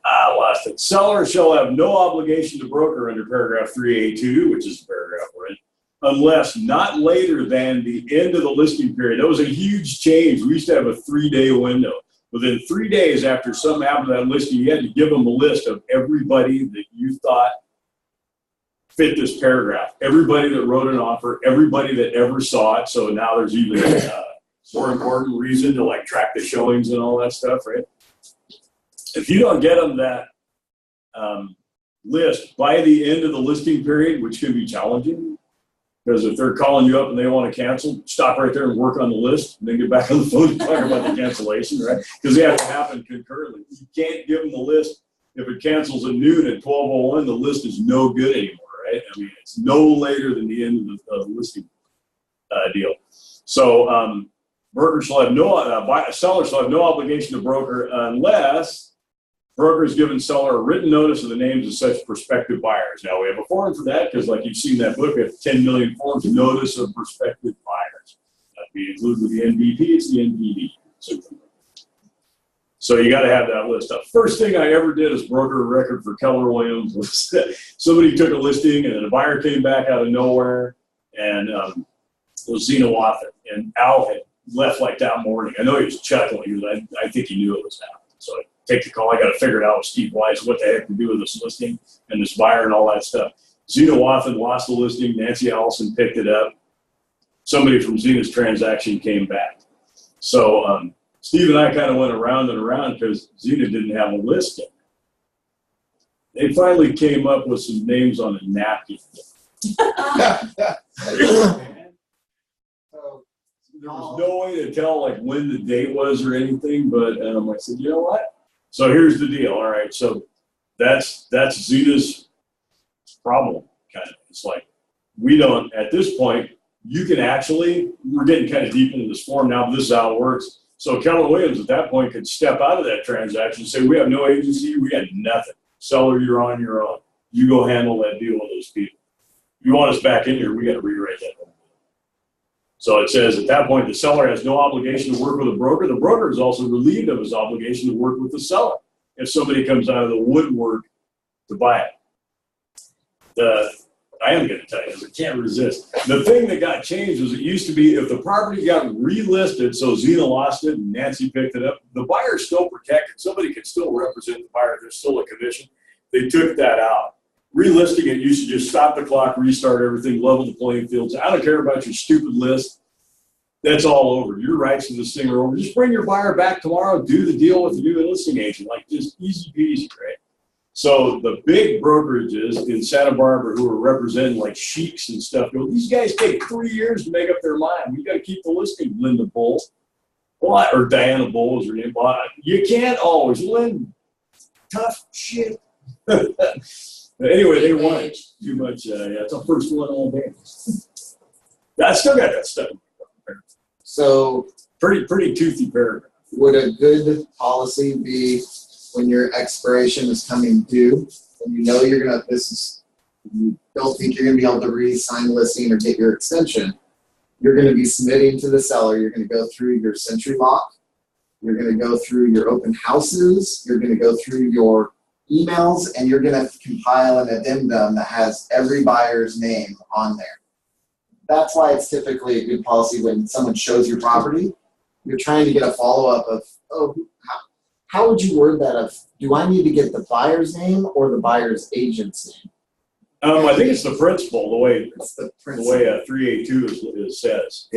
I lost it. Seller shall have no obligation to broker under paragraph 3A2, which is the paragraph we're in, unless not later than the end of the listing period. That was a huge change. We used to have a 3-day window. Within 3 days after something happened to that listing, you had to give them a list of everybody that you thought fit this paragraph. Everybody that wrote an offer, everybody that ever saw it. So now there's even a more important reason to like track the showings and all that stuff, right? If you don't get them that list by the end of the listing period, which can be challenging, because if they're calling you up and they want to cancel, stop right there and work on the list, and then get back on the phone and talk about the cancellation, right? Because they have to happen concurrently. You can't give them the list. If it cancels at noon at 12:01, the list is no good anymore, right? I mean, it's no later than the end of the listing deal. So broker shall have seller shall have no obligation to broker unless broker has given seller a written notice of the names of such prospective buyers. Now, we have a form for that because, like you've seen that book, we have 10 million forms, notice of prospective buyers. That we include with the NBP, it's the NPD. So you got to have that list up. First thing I ever did as broker of record for Keller Williams was somebody took a listing and then a buyer came back out of nowhere, and it was Zena Wathen, and Al had left like that morning. I know he was chuckling because I think he knew it was happening. So take the call. I got to figure it out with Steve Wise what the heck to do with this listing and this buyer and all that stuff. Zena Wathen lost the listing. Nancy Allison picked it up. Somebody from Zena's transaction came back. So Steve and I kind of went around and around because Zena didn't have a listing. They finally came up with some names on a napkin. There was no way to tell like when the date was or anything, but I said, you know what? So here's the deal. All right, so that's Zena's problem, kind of. It's like we don't at this point. You can actually, we're getting kind of deep into this form now, but this is how it works. So Keller Williams at that point could step out of that transaction and say, we have no agency, we got nothing. Seller, you're on your own. You go handle that deal with those people. If you want us back in here, we got to rewrite that. So it says at that point, the seller has no obligation to work with a broker. The broker is also relieved of his obligation to work with the seller if somebody comes out of the woodwork to buy it. I am going to tell you, I can't resist. The thing that got changed was it used to be if the property got relisted, so Zena lost it and Nancy picked it up, the buyer's still protected. Somebody can still represent the buyer. There's still a commission. They took that out. Relisting it, you should just stop the clock, restart everything, level the playing fields. I don't care about your stupid list. That's all over. Your rights to this thing are over. Just bring your buyer back tomorrow, do the deal with the new listing agent. Like just easy peasy, right? So the big brokerages in Santa Barbara who are representing like sheiks and stuff go, these guys take 3 years to make up their mind. We got to keep the listing. Linda Bull, or Diana Bull is her name. You can't always win. Tough shit. Anyway, they want too much. Yeah, it's a first one all day. I still got that stuff. So pretty toothy paragraph. would a good policy be when your expiration is coming due and you know you're gonna, you don't think you're gonna be able to re-sign the listing or get your extension, you're gonna be submitting to the seller, you're gonna go through your Century Lock, you're gonna go through your open houses, you're gonna go through your emails, and you're gonna compile an addendum that has every buyer's name on there. That's why it's typically a good policy when someone shows your property, you're trying to get a follow-up of, oh, how would you word that of, do I need to get the buyer's name or the buyer's agent's name? I think it's the principal, the way It's the the principal. way 382 says.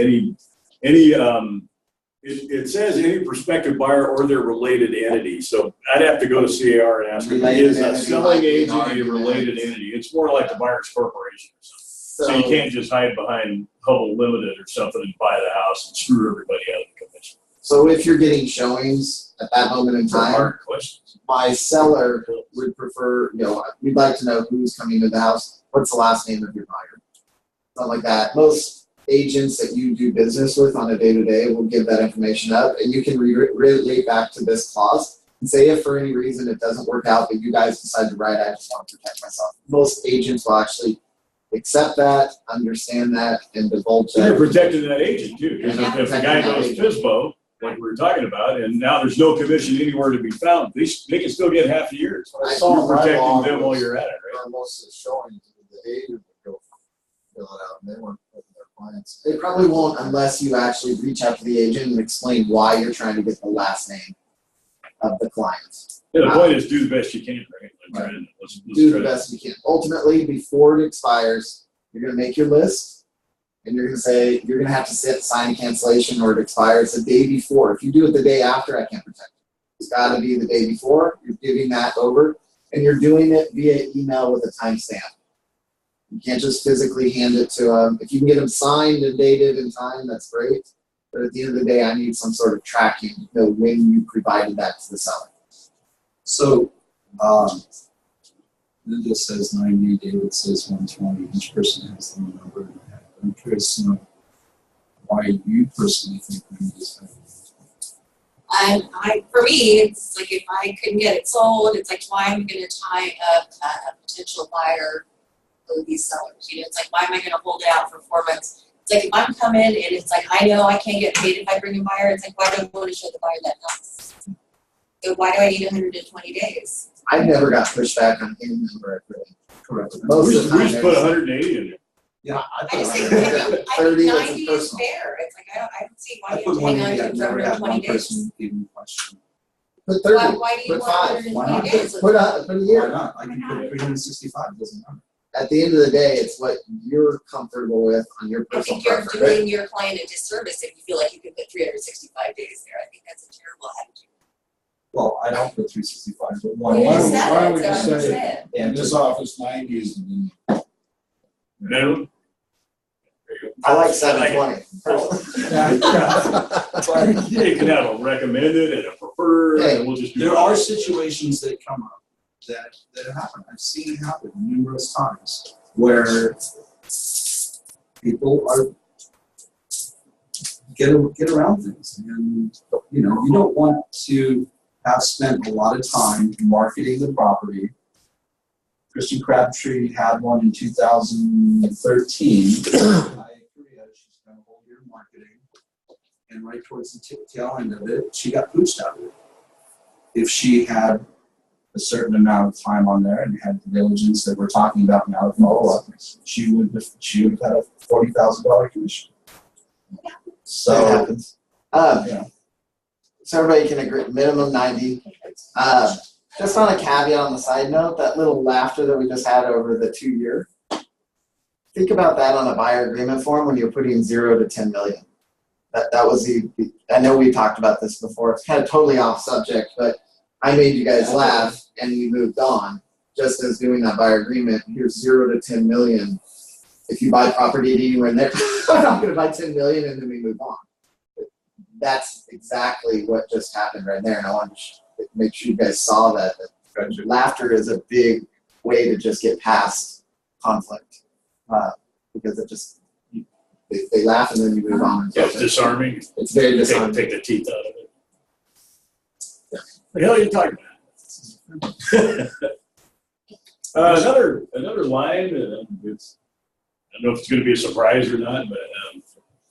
It says any prospective buyer or their related entity. So I'd have to go to CAR and ask them, is a selling agent a related entity? It's more like the buyer's corporation or something. So you can't just hide behind Hubbell Limited or something and buy the house and screw everybody out of the commission. So if you're getting showings at that moment in time, Hard questions. my seller would prefer, we'd like to know who's coming to the house. What's the last name of your buyer? Something like that. Most agents that you do business with on a day-to-day will give that information up, and you can relate back to this clause and say if for any reason it doesn't work out, but you guys decide to write, I just want to protect myself. Most agents will actually accept that, understand that, and divulge that. You're protecting that agent too, because Yeah, if the guy goes Pismo, like we were talking about, and now there's no commission anywhere to be found, they can still get half a year. So I you're saw my protecting law them while was- you're at it, right? Most of the showings, the agent would go fill it out, and they weren't putting their clients. They probably won't unless you actually reach out to the agent and explain why you're trying to get the last name of the client. Yeah, the point is do the best you can, right? Let's Do try the to- best you can. Ultimately, before it expires, you're going to make your list, and you're going to say you're going to have to sign cancellation or it expires the day before. If you do it the day after, I can't protect it. It's got to be the day before. You're giving that over, and you're doing it via email with a timestamp. You can't just physically hand it to them. If you can get them signed and dated in time, that's great. But at the end of the day, I need some sort of tracking to know when you provided that to the seller. So, Linda says 90, David says 120. Each person has their own number. I'm curious to know why you personally think 90 is better. For me, it's like if I couldn't get it sold, it's like why am I going to tie up a potential buyer with these sellers? It's like why am I going to hold it out for 4 months? It's like if I'm coming and it's like I know I can't get paid if I bring a buyer. It's like why do I want to show the buyer that house? So why do I need 120 days? I never got pushed back on any number I really. Correct. Most We of the time, just put 180 in there. Yeah, I just think 30, 30 that's 90 is personal. fair. It's like I don't see why I you put have to hang on 180. to I've it for never had 120 one days. person give me a question. Put 30. Why do you Put want 5. 120 days? Put a Why year. not? I can put 365, doesn't matter. At the end of the day, it's what you're comfortable with on your I personal think you're preference. doing your client a disservice if you feel like you can put 365 days there. I think that's a terrible attitude. Well, I don't put 365, but Well, one. you why just don't- said why it, don't we so just I'm say- saying. In this office, 90 is the minimum. Minimum. I like 720. Yeah, you can have a recommended and a preferred, and we'll just do. There are situations that come up that happen. I've seen it happen numerous times where people are get around things, and you don't want to have spent a lot of time marketing the property. Christian Crabtree had one in 2013. She's spent a whole year marketing, and right towards the tail end of it, she got pooched out of it. If she had a certain amount of time on there and had the diligence that we're talking about now to follow up, she would have had a $40,000 commission. So That happens. yeah. So everybody can agree, minimum 90. Just on a caveat on the side note, that little laughter that we just had over the 2 year, think about that on a buyer agreement form when you're putting 0 to 10 million. That was I know we talked about this before. It's kind of totally off subject, but I made you guys laugh and we moved on. Just as doing that buyer agreement, here's 0 to 10 million. If you buy property anywhere in there, I'm not going to buy 10 million, and then we move on. That's exactly what just happened right there, and I want to make sure you guys saw that laughter is a big way to just get past conflict, because it just they laugh and then you move on. Yeah, it's disarming. It's very disarming. Take the teeth out of it. The hell are you talking about? Another line. I don't know if it's going to be a surprise or not, but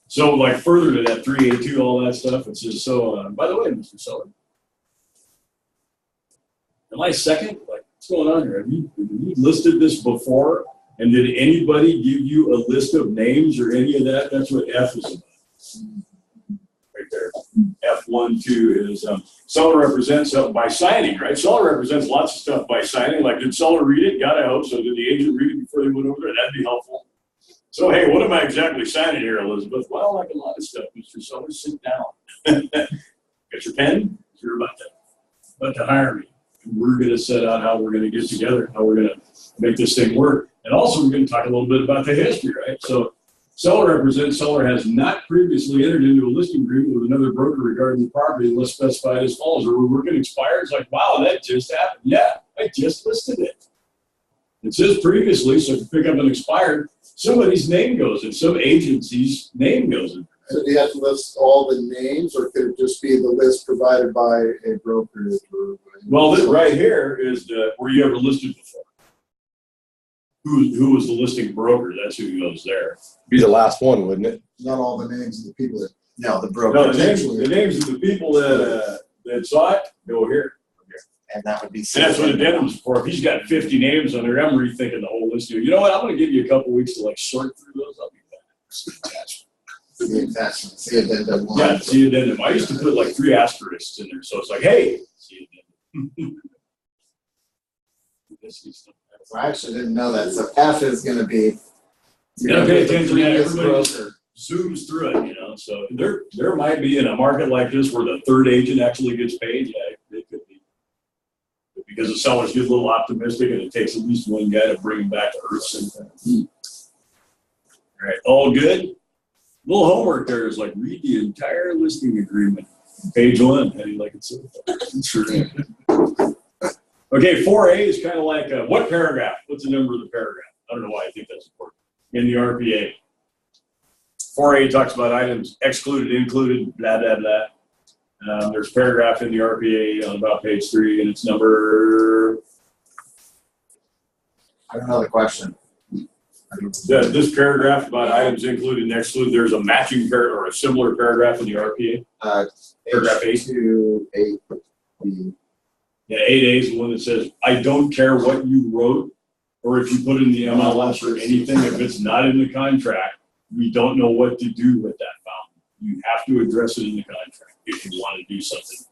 so like further to that 382, all that stuff. It says so. By the way, Mr. Seller, am I second? Like, what's going on here? Have you listed this before? And did anybody give you a list of names or any of that? That's what F is about. Right there. F12 is seller represents by signing, right? Seller represents lots of stuff by signing. Like, did seller read it? God, I hope so. Did the agent read it before they went over there? That'd be helpful. So, hey, what am I exactly signing here, Elizabeth? Well, like a lot of stuff, Mr. Seller, sit down. Got your pen? You're about to hire me. We're going to set out how we're going to get together, how we're going to make this thing work. And also, we're going to talk a little bit about the history, right? So, seller represents, seller has not previously entered into a listing agreement with another broker regarding the property unless specified as follows. Or we're going to expire. It's like, wow, that just happened. Yeah, I just listed it. It says previously, so if you pick up an expired, somebody's name goes in, some agency's name goes in. So do you have to list all the names, or could it just be the list provided by a broker? Well, this right here is were you ever listed before? Who was the listing broker? That's who goes there. Be the last one, wouldn't it? Not all the names of the people that. No, the broker. No, the names of the people that saw it go here. And that would be. And that's what addendum's for. If he's got 50 names on there, I'm rethinking the whole list. You know what? I'm going to give you a couple weeks to like sort through those. I'll be back. See attachment. See addendum. Yeah, see addendum. I used to put like 3 asterisks in there, so it's like, hey, see addendum. I actually didn't know that. So F is going to be. Yeah, pay attention. Yeah, Previous everybody just broker. zooms through it, you know. So there might be in a market like this where the third agent actually gets paid. Yeah, it could be. Because the sellers get a little optimistic and it takes at least one guy to bring them back to earth sometimes. All right, all good? Little homework there is like read the entire listing agreement. Page 1, how do you like it so far? Sure. Okay, 4A is kind of like what paragraph? What's the number of the paragraph? I don't know why I think that's important. In the RPA. 4A talks about items excluded, included, blah, blah, blah. There's a paragraph in the RPA on about page 3, and it's number. I don't know the question. This paragraph about items included and excluded, there's a matching paragraph or a similar paragraph in the RPA. Paragraph 8. To 8B. Yeah, 8A is the one that says, I don't care what you wrote or if you put in the MLS or anything, if it's not in the contract, we don't know what to do with that fountain. You have to address it in the contract if you want to do something.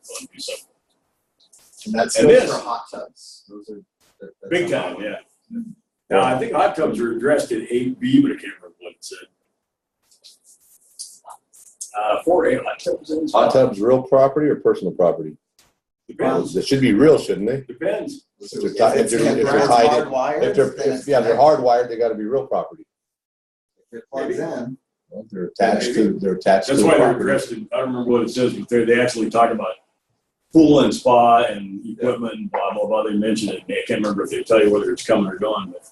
And that's And good this- for hot tubs. Those are that's Big a time, hot yeah. Now, I think hot tubs are addressed in 8B, but I can't remember what it said. 4A hot tubs. Hot tubs, real property or personal property? Depends. It should be real, shouldn't they? Depends. If they're tied, if they're tied in, hardwired, if they're, then if, it's yeah, they're connected. hardwired, they gotta be real property. If it plugs in, Well, they're attached to That's the why they're property. addressed in, I don't remember what it says, but they actually talk about pool and spa and equipment and blah, blah, blah. They mentioned it. I can't remember if they tell you whether it's coming or going, but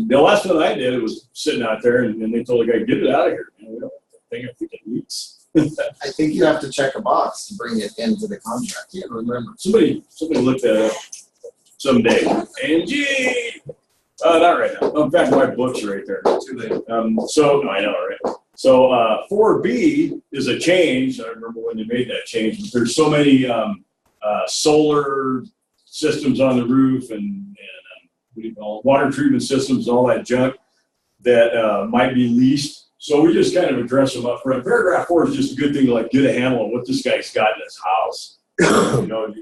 the last one I did, it was sitting out there and they told the guy, get it out of here. You know, we don't want that thing, I think it leaks. I think you have to check a box to bring it into the contract. I can't remember. Somebody looked that up someday. Angie! Not right now. In fact, my book's right there. Too late. So, I know, right? So, 4B is a change. I remember when they made that change, but there's so many solar systems on the roof and what do you call it? Water treatment systems and all that junk that might be leased. So we just kind of address them up front. Paragraph 4 is just a good thing to like get a handle on what this guy's got in his house. You know,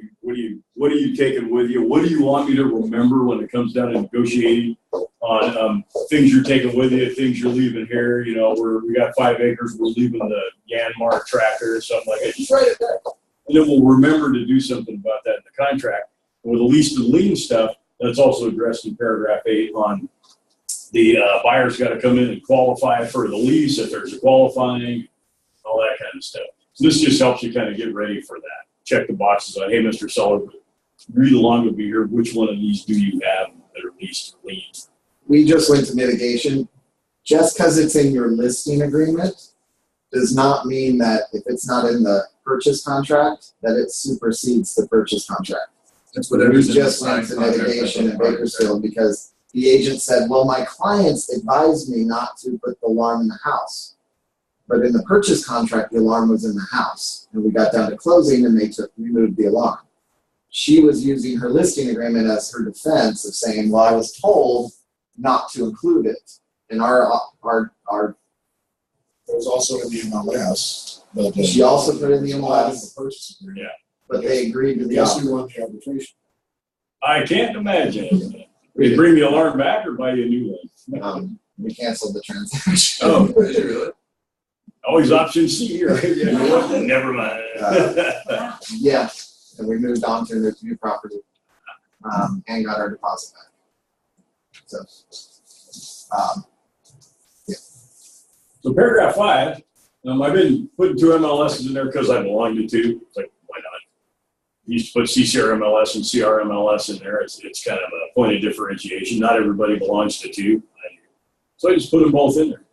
what are you taking with you? What do you want me to remember when it comes down to negotiating on things you're taking with you, things you're leaving here? You know, we got 5 acres, we're leaving the Yanmar tractor or something like that. Just write it down. And then we'll remember to do something about that in the contract. With the lease to lien stuff, that's also addressed in paragraph 8 on the buyer's got to come in and qualify for the lease if there's a qualifying, all that kind of stuff. So this just helps you kind of get ready for that. Check the boxes on, hey, Mr. Seller, read along with me here. Which one of these do you have that are leased or lien? We just went to mitigation. Just because it's in your listing agreement does not mean that if it's not in the purchase contract, that it supersedes the purchase contract. That's We whatever's in the just went signed to contract. mitigation in Bakersfield because the agent said, well, my clients advised me not to put the alarm in the house. But in the purchase contract, the alarm was in the house. And we got down to closing and they removed the alarm. She was using her listing agreement as her defense of saying, well, I was told not to include it. And our It was also in the MLS, but. She also put in the MLS. The purchase agreement. Yeah. but they agreed to the Guess offer. who won the arbitration? I can't imagine. They bring the alarm back or buy you a new one? We canceled the transaction. Oh, Did you really? always option C, right? Yeah, you know what? Never mind. Wow. Yeah, and we moved on to the new property, and got our deposit back. So, So paragraph 5, I've been putting 2 MLSs in there because I belong to 2. It's like, why not? You used to put CCRMLS and CRMLS in there. It's kind of a point of differentiation. Not everybody belongs to 2. So I just put them both in there.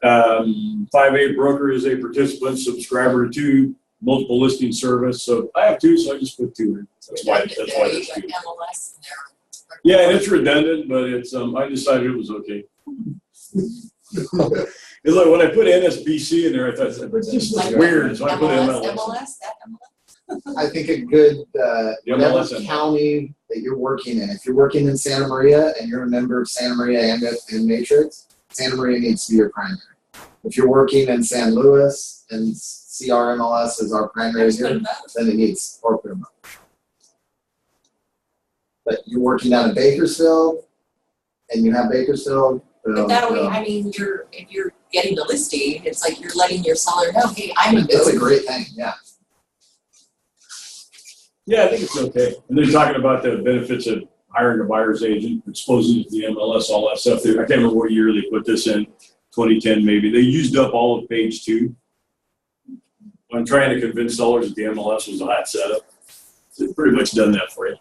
5A broker is a participant, subscriber to 2, multiple listing service. So I have 2, so I just put 2 in. That's why there's 2. MLS in there. Yeah, and it's redundant, but it's I decided it was okay. It's like when I put NSBC in there, I thought it's just Like weird, so I put MLS, MLS. that MLS. I think a good, whatever MLS. county that you're working in, if you're working in Santa Maria and you're a member of Santa Maria and Matrix, Santa Maria needs to be your primary. If you're working in San Luis and CRMLS is our primary Just put here, them both. then it needs corporate. But you're working down in Bakersfield and you have Bakersfield. But that way, I mean, if you're getting the listing, it's like you're letting your seller know, hey, I'm in It's a both. great thing, yeah. Yeah, I think it's okay. And they're talking about the benefits of hiring a buyer's agent, exposing it to the MLS, all that stuff. I can't remember what year they put this in, 2010 maybe. They used up all of page 2. I'm trying to convince sellers that the MLS was a hot setup. So they've pretty much done that for you.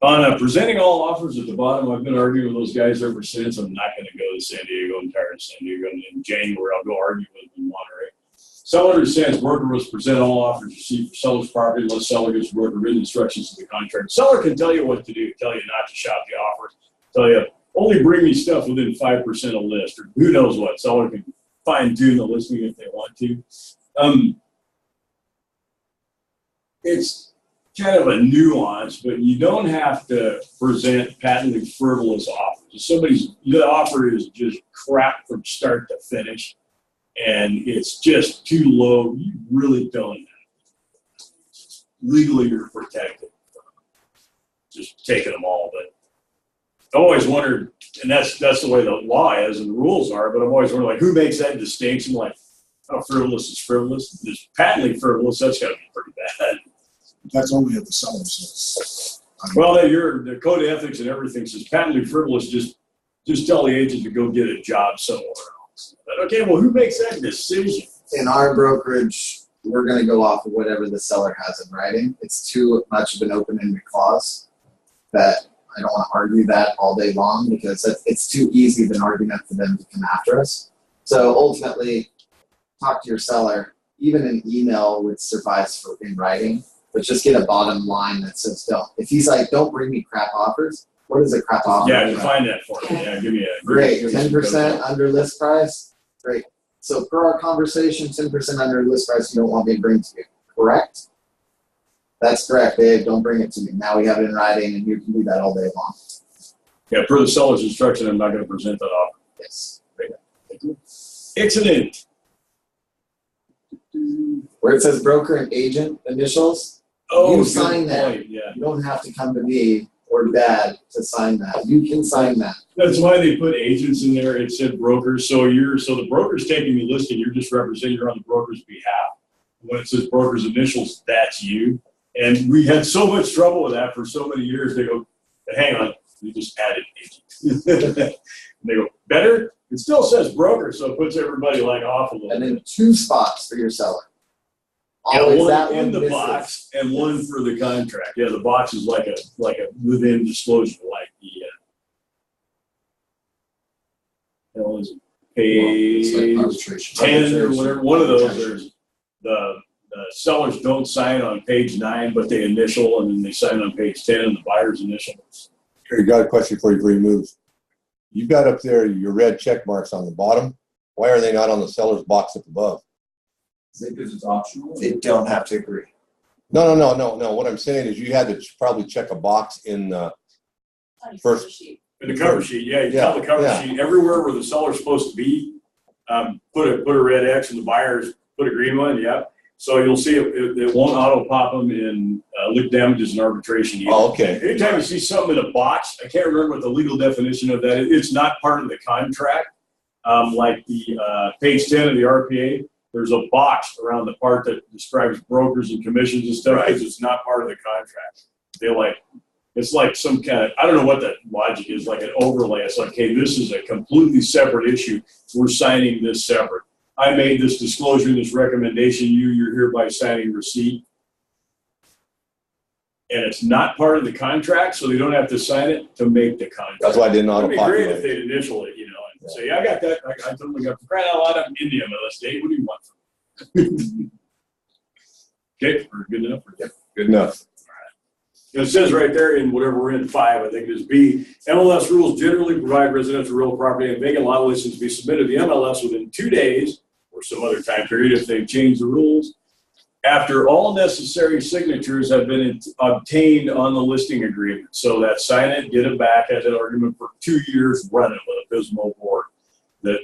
On presenting all offers at the bottom, I've been arguing with those guys ever since. I'm not going to go to San Diego. I'm tired of San Diego. And in January, I'll go argue with them in Monterey. Seller understands broker must present all offers received for seller's property unless seller gives broker written instructions to the contract. Seller can tell you what to do, tell you not to shop the offers, tell you only bring me stuff within 5% of list, or who knows what. Seller can fine tune the listing if they want to. It's kind of a nuance, but you don't have to present patently frivolous offers. If the offer is just crap from start to finish, and it's just too low, you really don't. Legally, you're protected from just taking them all. But I always wondered, and that's the way the law is and the rules are, but I'm always wondering, like, who makes that distinction? Like, how frivolous is frivolous? Just patently frivolous, that's got to be pretty bad. That's only if the seller says. Well, the code of ethics and everything says patently frivolous, just tell the agent to go get a job somewhere else. But, okay, well, who makes that decision? In our brokerage, we're going to go off of whatever the seller has in writing. It's too much of an open-ended clause that I don't want to argue that all day long because it's too easy of an argument for them to come after us. So ultimately, talk to your seller. Even an email would suffice for in writing, but just get a bottom line that says don't. If he's like, don't bring me crap offers, what is a crap offer? Yeah, define that for me. Yeah, give me a Great, 10% under list price. Great. So per our conversation, 10% under list price you don't want me to bring to you, correct? That's correct, Dave. Don't bring it to me. Now we have it in writing and you can do that all day long. Yeah, per the seller's instruction, I'm not going to present that offer. Yes. Excellent. Where it says broker and agent initials, Oh, you good sign that. point. Yeah. You don't have to come to me or Dad to sign that. You can sign that. That's why they put agents in there. It said brokers. So the broker's taking the listing. You're just representing. You're on the broker's behalf. When it says broker's initials, that's you. And we had so much trouble with that for so many years. They go, hang on, we just added agent. And they go, better? It still says broker, so it puts everybody like off a little And bit. then 2 spots for your seller. Yeah, Always one that in one the misses. box and one for the contract. Yeah, the box is like a within disclosure, like the It's like page arbitration. 10 or whatever. One of those. There's the sellers don't sign on page 9, but they initial, and then they sign on page 10, and the buyer's initial. Here, got a question for you before you move. You've got up there your red check marks on the bottom. Why are they not on the seller's box up above? Is it because it's optional? They don't have to agree. No. What I'm saying is you had to probably check a box in the first. In the cover sheet, yeah, you tell the cover sheet everywhere where the seller's supposed to be. Put a red X, and the buyers put a green one. Yeah. So you'll see it won't auto pop them in lick damages and arbitration either. Oh, okay. Anytime you see something in a box, I can't remember what the legal definition of that is. It's not part of the contract. Like the page 10 of the RPA, there's a box around the part that describes brokers and commissions and stuff because it's not part of the contract. It's like some kind of, I don't know what that logic is, like an overlay. It's like, hey, this is a completely separate issue. We're signing this separate. I made this disclosure, this recommendation, you're hereby signing receipt. And it's not part of the contract, so they don't have to sign it to make the contract. That's why I didn't auto It'd be populate. great if they'd initial it, and say, I got that. I totally got crying out loud. I'm in the MLS date. What do you want from me? Okay, we're good enough. Good enough. It says right there in whatever we're in 5, I think it is B, MLS rules generally provide residential real property and vacant lot listings to be submitted to the MLS within 2 days or some other time period if they've changed the rules. After all necessary signatures have been obtained on the listing agreement. So that sign it, get it back, had that argument for 2 years running with a Pismo board. That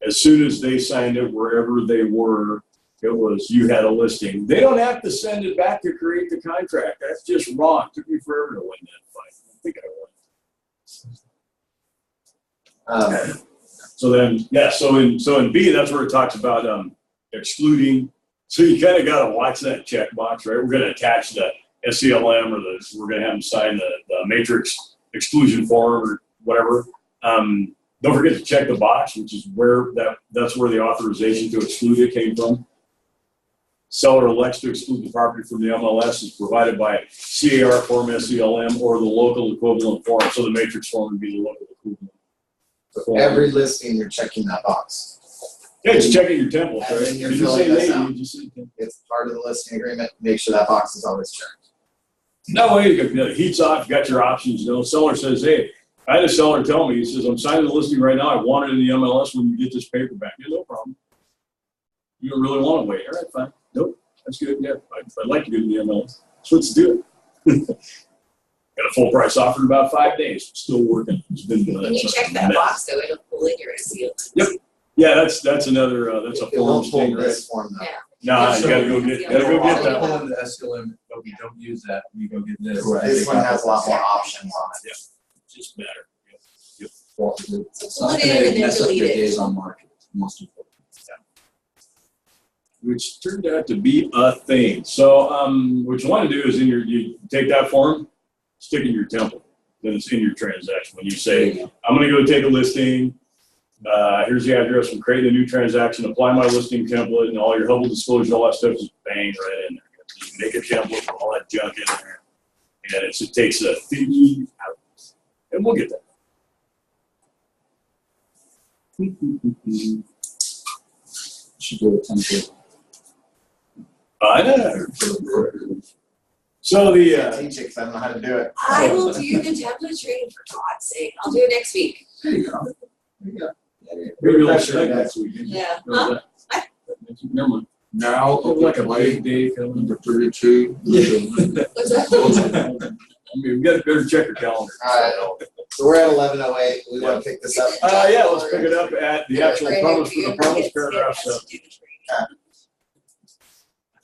as soon as they signed it, wherever they were, it was, you had a listing. They don't have to send it back to create the contract. That's just wrong. It took me forever to win that fight. I think I won. So then, yeah, so in B, that's where it talks about excluding. So you kind of got to watch that checkbox, right? We're going to attach the SCLM or we're going to have them sign the matrix exclusion form or whatever. Don't forget to check the box, which is where that's where the authorization to exclude it came from. Seller elects to exclude the property from the MLS is provided by CAR form, SCLM, or the local equivalent form. So the matrix form would be the local equivalent form. Every listing, you're checking that box. Yeah, just checking your templates, And right? then you're You just filling say this name, out. you just say template. It's part of the listing agreement. Make sure that box is always checked. That way, it heats off, you got your options. Seller says, hey, I had a seller tell me, he says, I'm signing the listing right now. I want it in the MLS when you get this paper back. Yeah, no problem. You don't really want to wait. All right, fine. Nope. That's good. Yeah, I'd like to get in the MLS. So let's do it. Got a full price offer in about 5 days. Still working. It's been doing When you check that box, though, it'll pull in your SEO. Yep. Yeah, that's another, that's a It won't form pull thing, right? this form though. Yeah. Nah, you gotta go get that. Pull in the SLM, but we don't use that, we go get this. Correct. This one has a lot more options on it. Just better. Well, So it's pull not it gonna in and then mess up delete your it. days on market, most important. Which turned out to be a thing. So, what you want to do is you take that form, stick it in your template. Then it's in your transaction. When you say, I'm going to go take a listing, here's the address, I'm creating a new transaction, apply my listing template, and all your Hubbell disclosures, all that stuff is bang right in there. You can make a template with all that junk in there. And it takes a feed out. And we'll get that. Should do a template. I know. So the, Teach it 'cause I don't know how to do it. I will do the template training for God's sake. I'll do it next week. There you go. There you go. maybe we'll Pressure check that. next week. Yeah. Never mind. Now, Like a big day coming. number 32. What's that? I mean, we got a better check your calendar. So we're at 11:08. We want to pick this up. Yeah, let's pick it up at the actual promise for the promise paragraph stuff.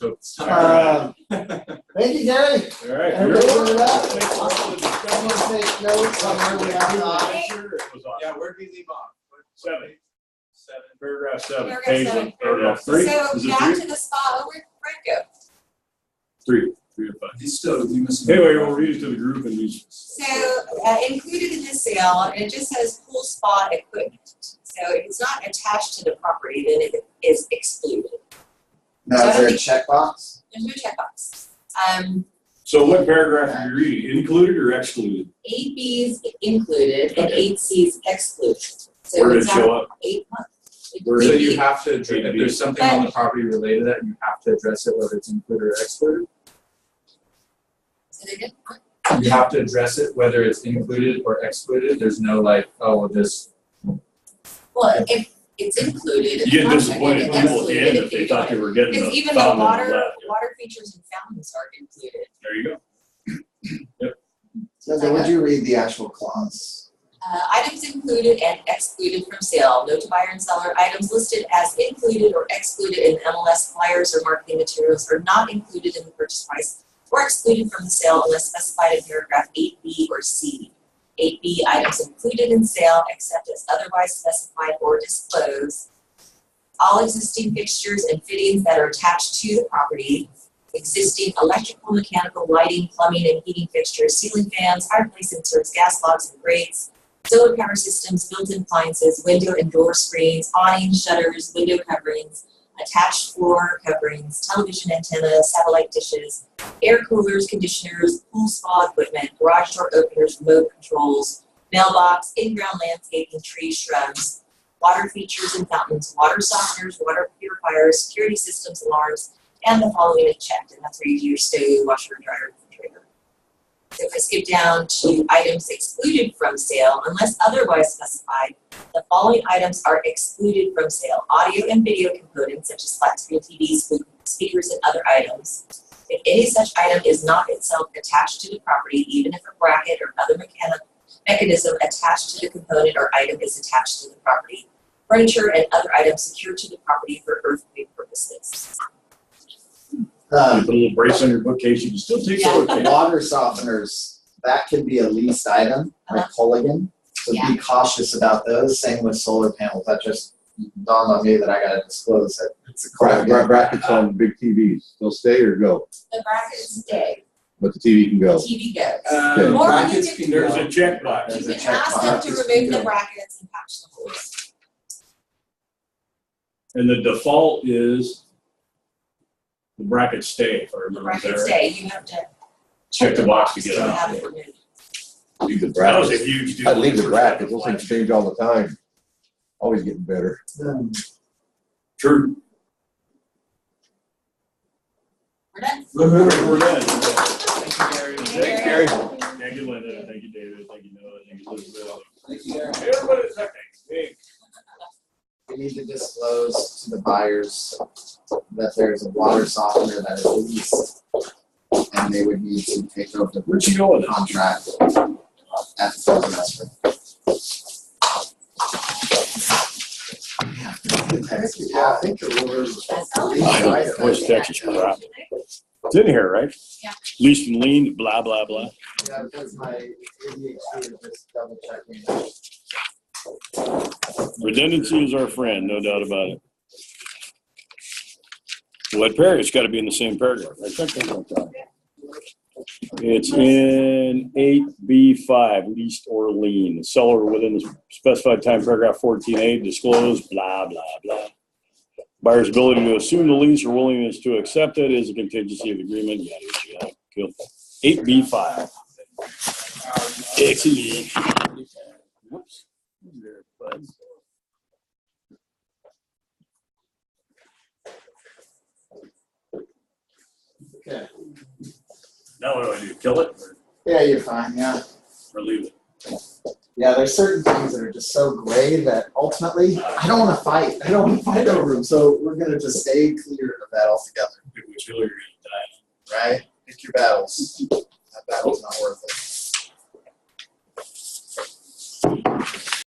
Thank you, Danny. All right. Everybody You're- heard that? Thanks. I'm gonna take notes on where we left off. It was on Yeah, where'd we leave off? 7. Paragraph 7. Paragraph Page 7. paragraph 3. So Is it back 3? to the spot. Where'd Frank go? 3. 3 or 5. He's still, we missing. Anyway, we'll read it to the group and these. So included in this sale, and it just says pool spot equipment. So if it's not attached to the property, then it is excluded. Now, is there a checkbox? There's no checkbox. So what paragraph are you reading? Included or excluded? 8B is included and 8C is excluded. So Where did it it's show not up? 8 months. Where So is you have to, if there's something on the property related to that, you have to address it, whether it's included or excluded. So they didn't. You have to address it, whether it's included or excluded. There's no like, oh, well, this. Well, if it's included. You get disappointed people at the end if they thought they were getting Because the even the fountain on the water left. features and fountains are included. There you go. So would you read the actual clause? Items included and excluded from sale. Note to buyer and seller, items listed as included or excluded in MLS flyers or marketing materials are not included in the purchase price or excluded from the sale unless specified in paragraph 8B or C. 8B, items included in sale except as otherwise specified or disclosed. All existing fixtures and fittings that are attached to the property, existing electrical, mechanical, lighting, plumbing, and heating fixtures, ceiling fans, fireplace inserts, gas logs and grates, solar power systems, built-in appliances, window and door screens, awnings, shutters, window coverings, attached floor coverings, television antennas, satellite dishes, air coolers, conditioners, pool spa equipment, garage door openers, remote controls, mailbox, in-ground landscaping, trees, shrubs, water features and fountains, water softeners, water purifiers, security systems, alarms, and the following is checked, and that's where you do your stove, washer, dryer, refrigerator. So if I skip down to items excluded from sale, unless otherwise specified, the following items are excluded from sale. Audio and video components such as flat screen TVs, speakers, and other items. If any such item is not itself attached to the property, even if a bracket or other mechanism attached to the component or item is attached to the property. Furniture and other items secured to the property for earthquake purposes. Put a little brace on your bookcase, you can still take Yeah. a look. Water softeners, that could be a leased item, like Culligan. So Yeah. be cautious about those. Same with solar panels. That just dawned on me that I gotta disclose it. It's a Culligan. Brackets on big TVs, they'll stay or go, The brackets stay, but the TV can the go. TV goes. Okay. Or Brackets you can can, There's go. a checkbox. There's you a can ask them to checkbox. remove the brackets and patch the holes. And the default is the brackets stay, if I The remember brackets that right. stay, you have to Check the box to get to it have out. it removed. Leave the That was a brackets. huge deal. I'd leave the brackets, those things change all the time. Always getting better. True. We're done. We're done. Thank you, Gary. Thanks, Gary. Thank you, Linda. Thank you, David. Thank you, Noah. Thank you, Elizabeth. Thank you, Gary. Everybody's okay. Hey. We need to disclose to the buyers that there's a water softener that is leased. And they would need to take over the Where'd you go with it? contract at the first semester. Yeah, I think the orders. I know, voice text is crap. It's in here, right? Yeah. Leased and lien, blah, blah, blah. Yeah, because my ADHD is just double checking. Redundancy is our friend, no doubt about it. Well, that paragraph, it's got to be in the same paragraph. I checked that one time. It's in 8B5, leased or lien. The seller within the specified time, paragraph 14A, disclose, blah, blah, blah. Buyer's ability to assume the lease or willingness to accept it is a contingency of the agreement. Yada, yada, cool. 8B5. Excellent. Whoops. There, bud. Okay. Now what do I do? Kill it Yeah, you're fine, yeah. or leave it? Yeah, there's certain things that are just so gray that ultimately, I don't want to fight. I don't want to fight over them. So we're going to just stay clear of that altogether, If we feel you're going to right? Pick your battles. That battle's not worth it.